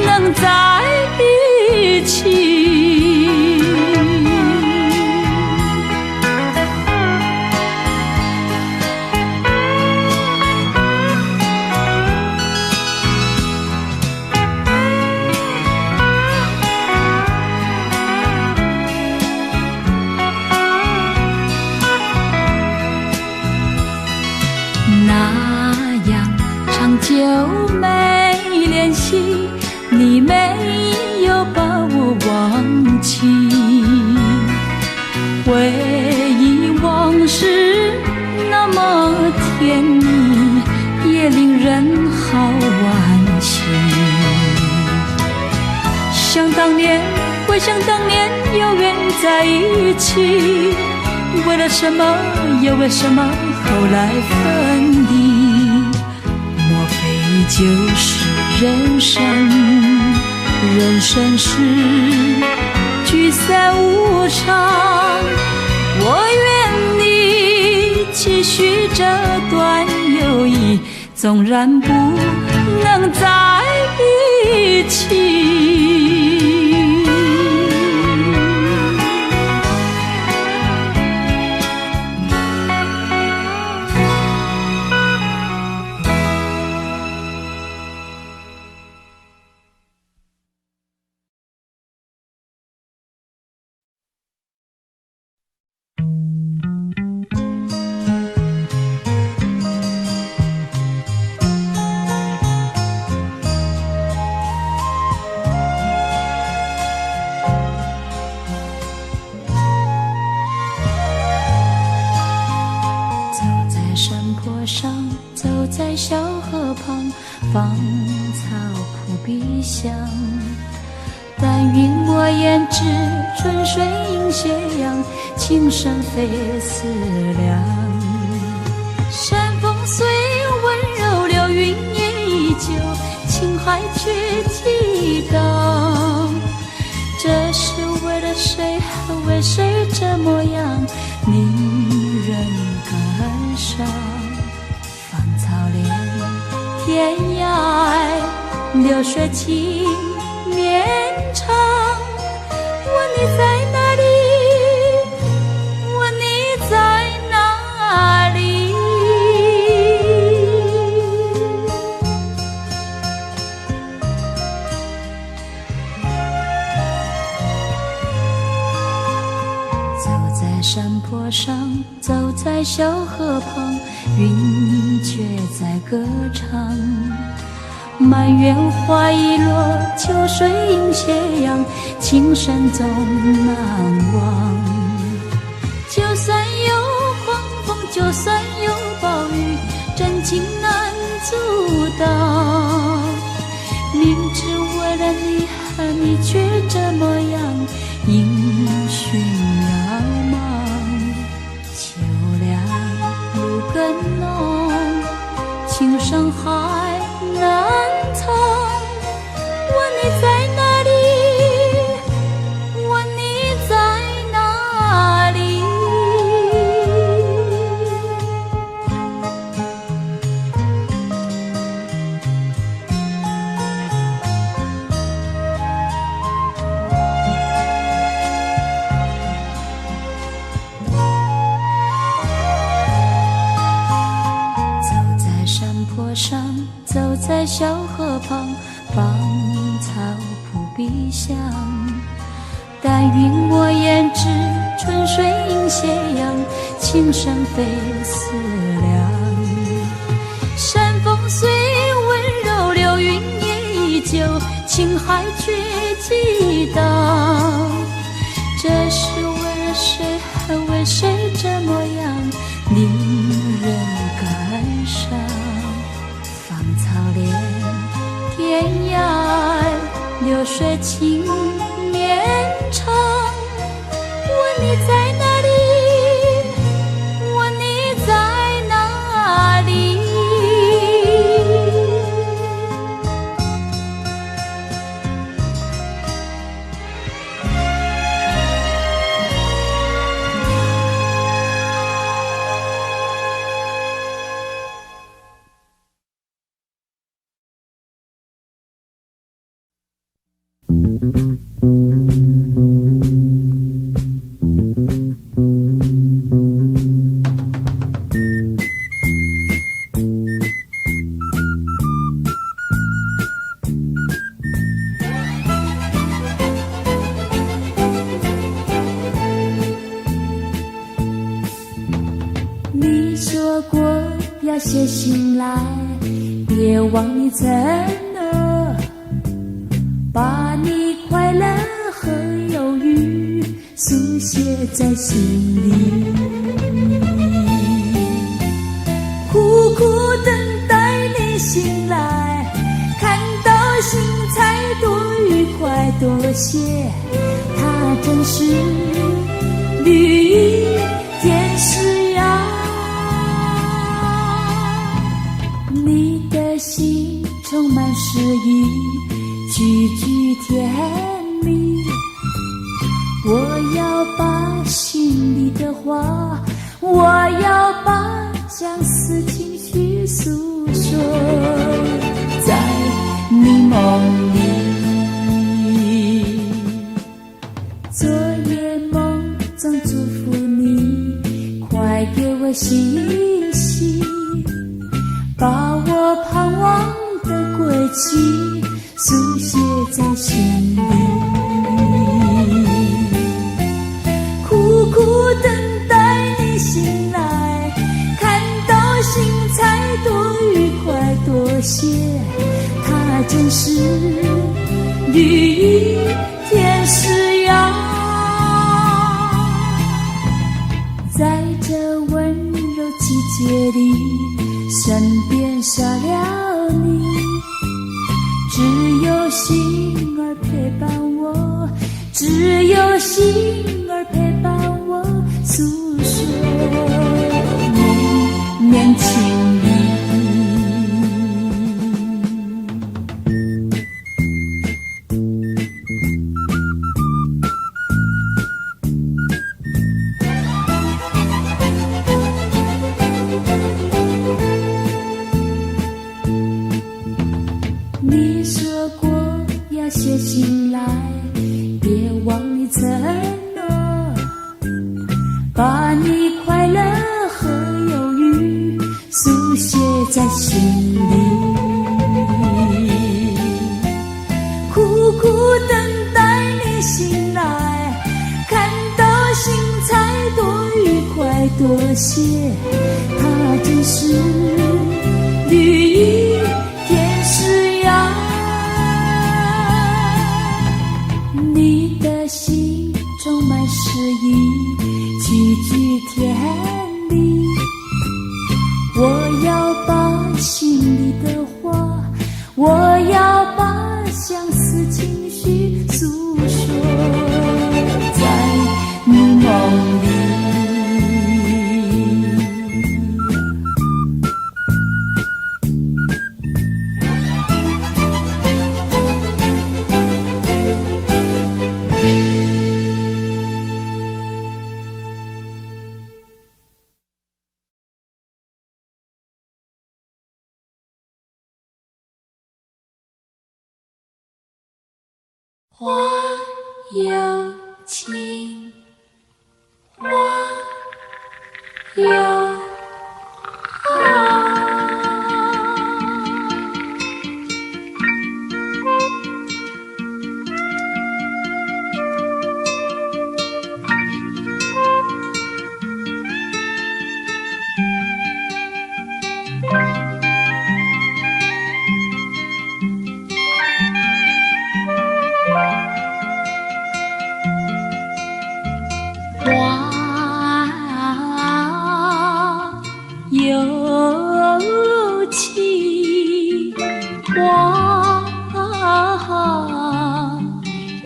能在一起。那样长久没联系，你没有把我忘记。回忆往事那么甜蜜，也令人好惋惜。想当年，回想当年有缘在一起，为了什么又为什么后来分离？莫非就是人生？人生是聚散无常，我愿你期许这段友谊，纵然不能在一起。小河旁，芳草扑鼻香。但云抹胭脂，春水映斜阳，情深非思量。山风虽温柔，流云也依旧，情海却激荡。这是为了谁，为谁这模样，令人感伤。芳草连天涯，流水情绵长。问你在哪里？问你在哪里？走在山坡上，走在小河旁，云却在歌唱。满园花易落，秋水映斜阳，情深总难忘。就算有狂风，就算有暴雨，真情难阻挡。明知为了你，你却这模样，音讯渺茫。秋凉露更浓，情深海难藏。问你在哪里？问你在哪里？走在山坡上，走在小河旁，芳草扑鼻香。但云抹胭脂，春水映斜阳，情深非思量。山风虽温柔，流云也依旧，情海却激荡。这是为了谁，为谁这模样，令人感伤。芳草连天涯，流水情绵长。问你在哪里？问你在哪里？你说过要写信来，别忘你承诺，把你快乐和忧郁书写在心里，苦苦等待你醒来，看到心才多愉快多些，它真是绿意天使呀。你的心充满诗意，句句甜蜜，我要把心里的话，我要把相思情绪诉说在你梦里。昨夜梦中祝福你，快给我信息，把我盼望的归期书写在心里，苦苦等待你醒来，看到心才多愉快多些，它真是绿意天使呀。在这温柔季节里，身边剩下了你，只有心儿陪伴我，只有心儿陪伴我诉说梦年轻里。你说过要写信来，别忘你承诺，把你快乐和忧郁书写在心里，苦苦等待你醒来，看到心才多愉快多些，它真是绿意天使呀，你的心充满诗意，句句甜蜜。我要把心里的话，我要把相思情绪诉说在你梦里。花有情，花有爱。有情，花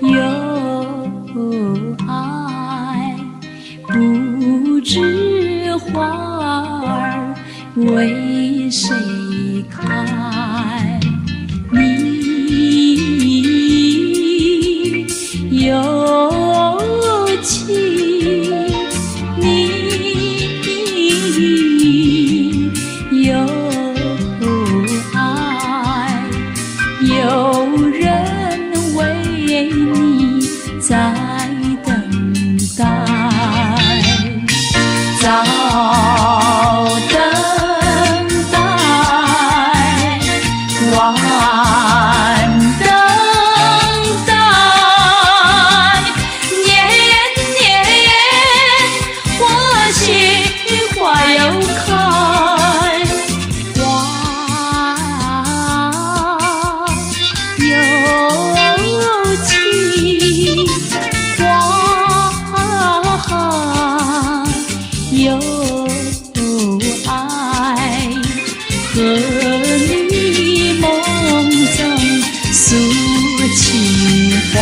有爱，不知花儿为谁开。你有情，有爱，有人为你在等待，早等待，晚等待，年年或许花又开。有情，花有爱，和你梦中诉情怀。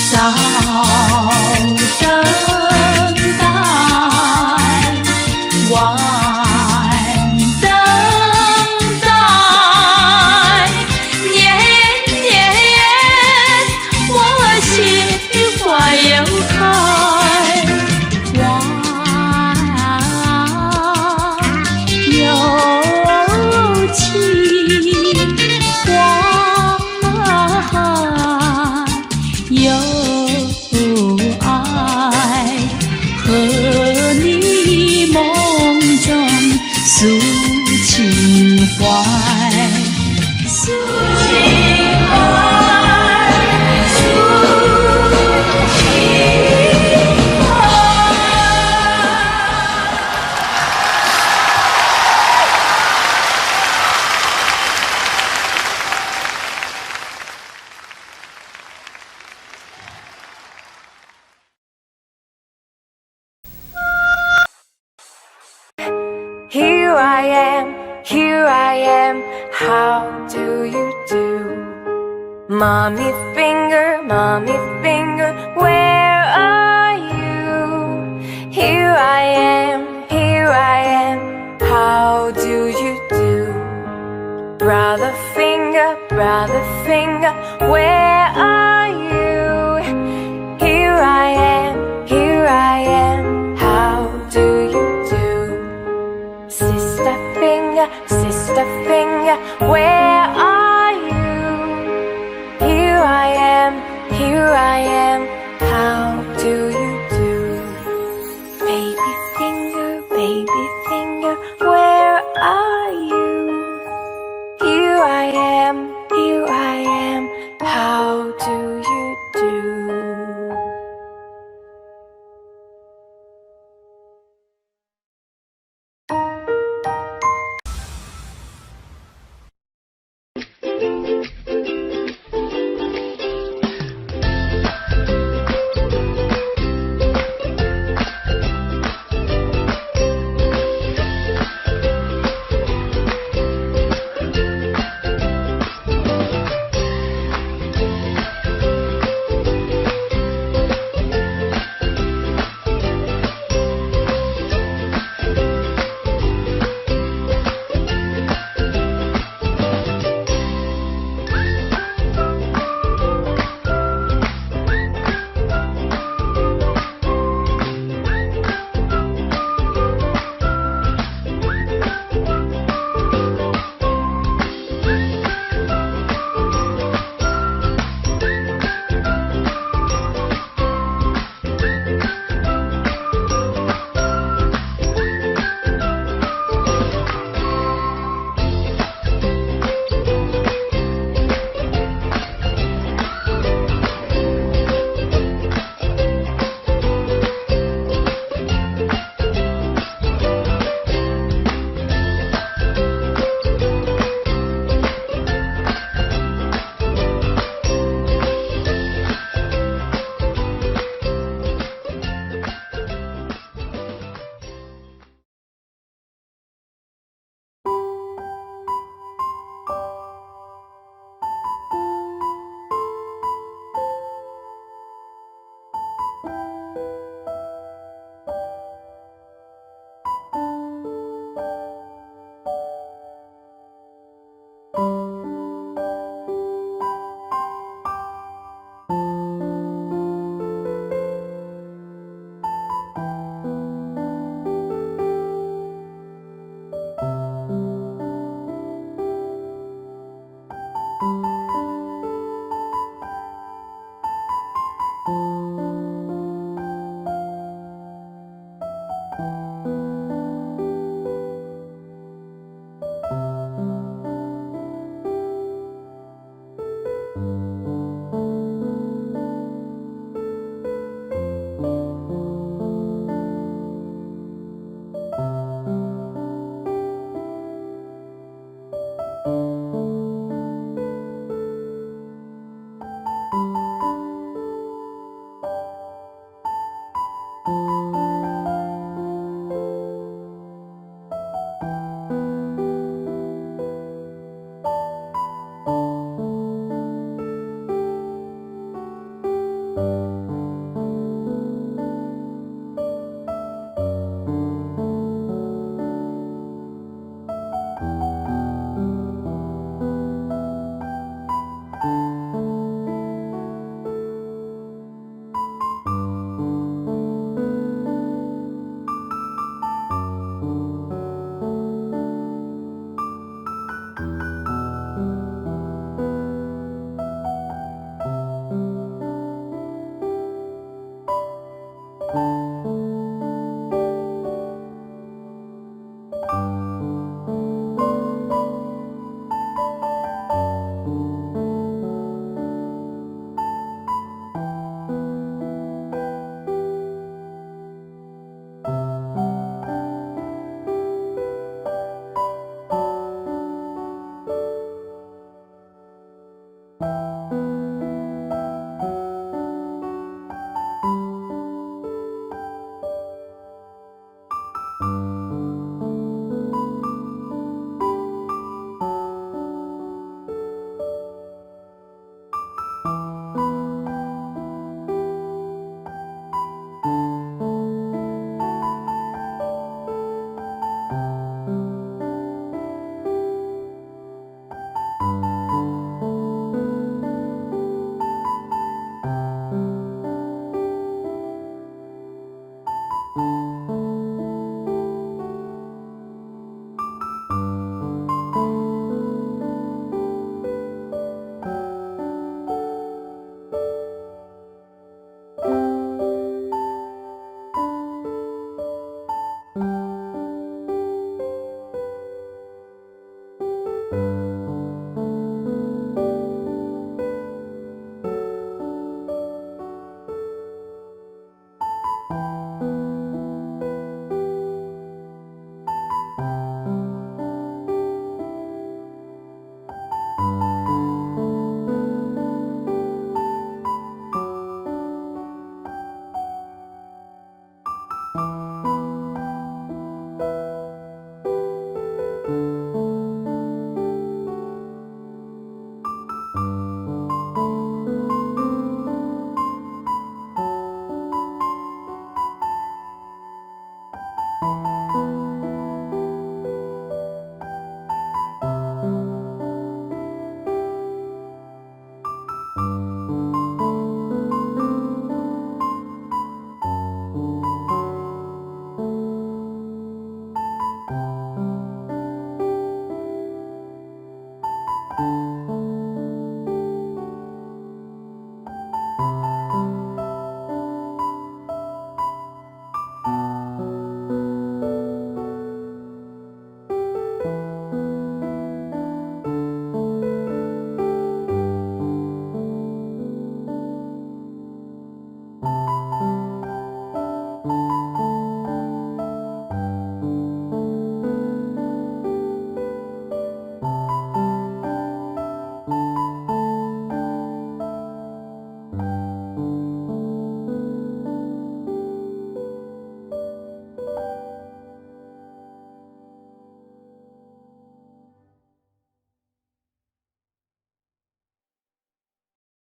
早等待，晚等待，年年我心花又开。有情，花有爱，和你梦中诉情怀，诉情怀，诉 I am, how do you do? Mommy finger, where are you? Here I am, how do you do? Brother finger, where are you? Here I am, how do you do? Sister finger, where are you? Here I am, how do you do? Baby finger, where are you? Here I am, how do you do?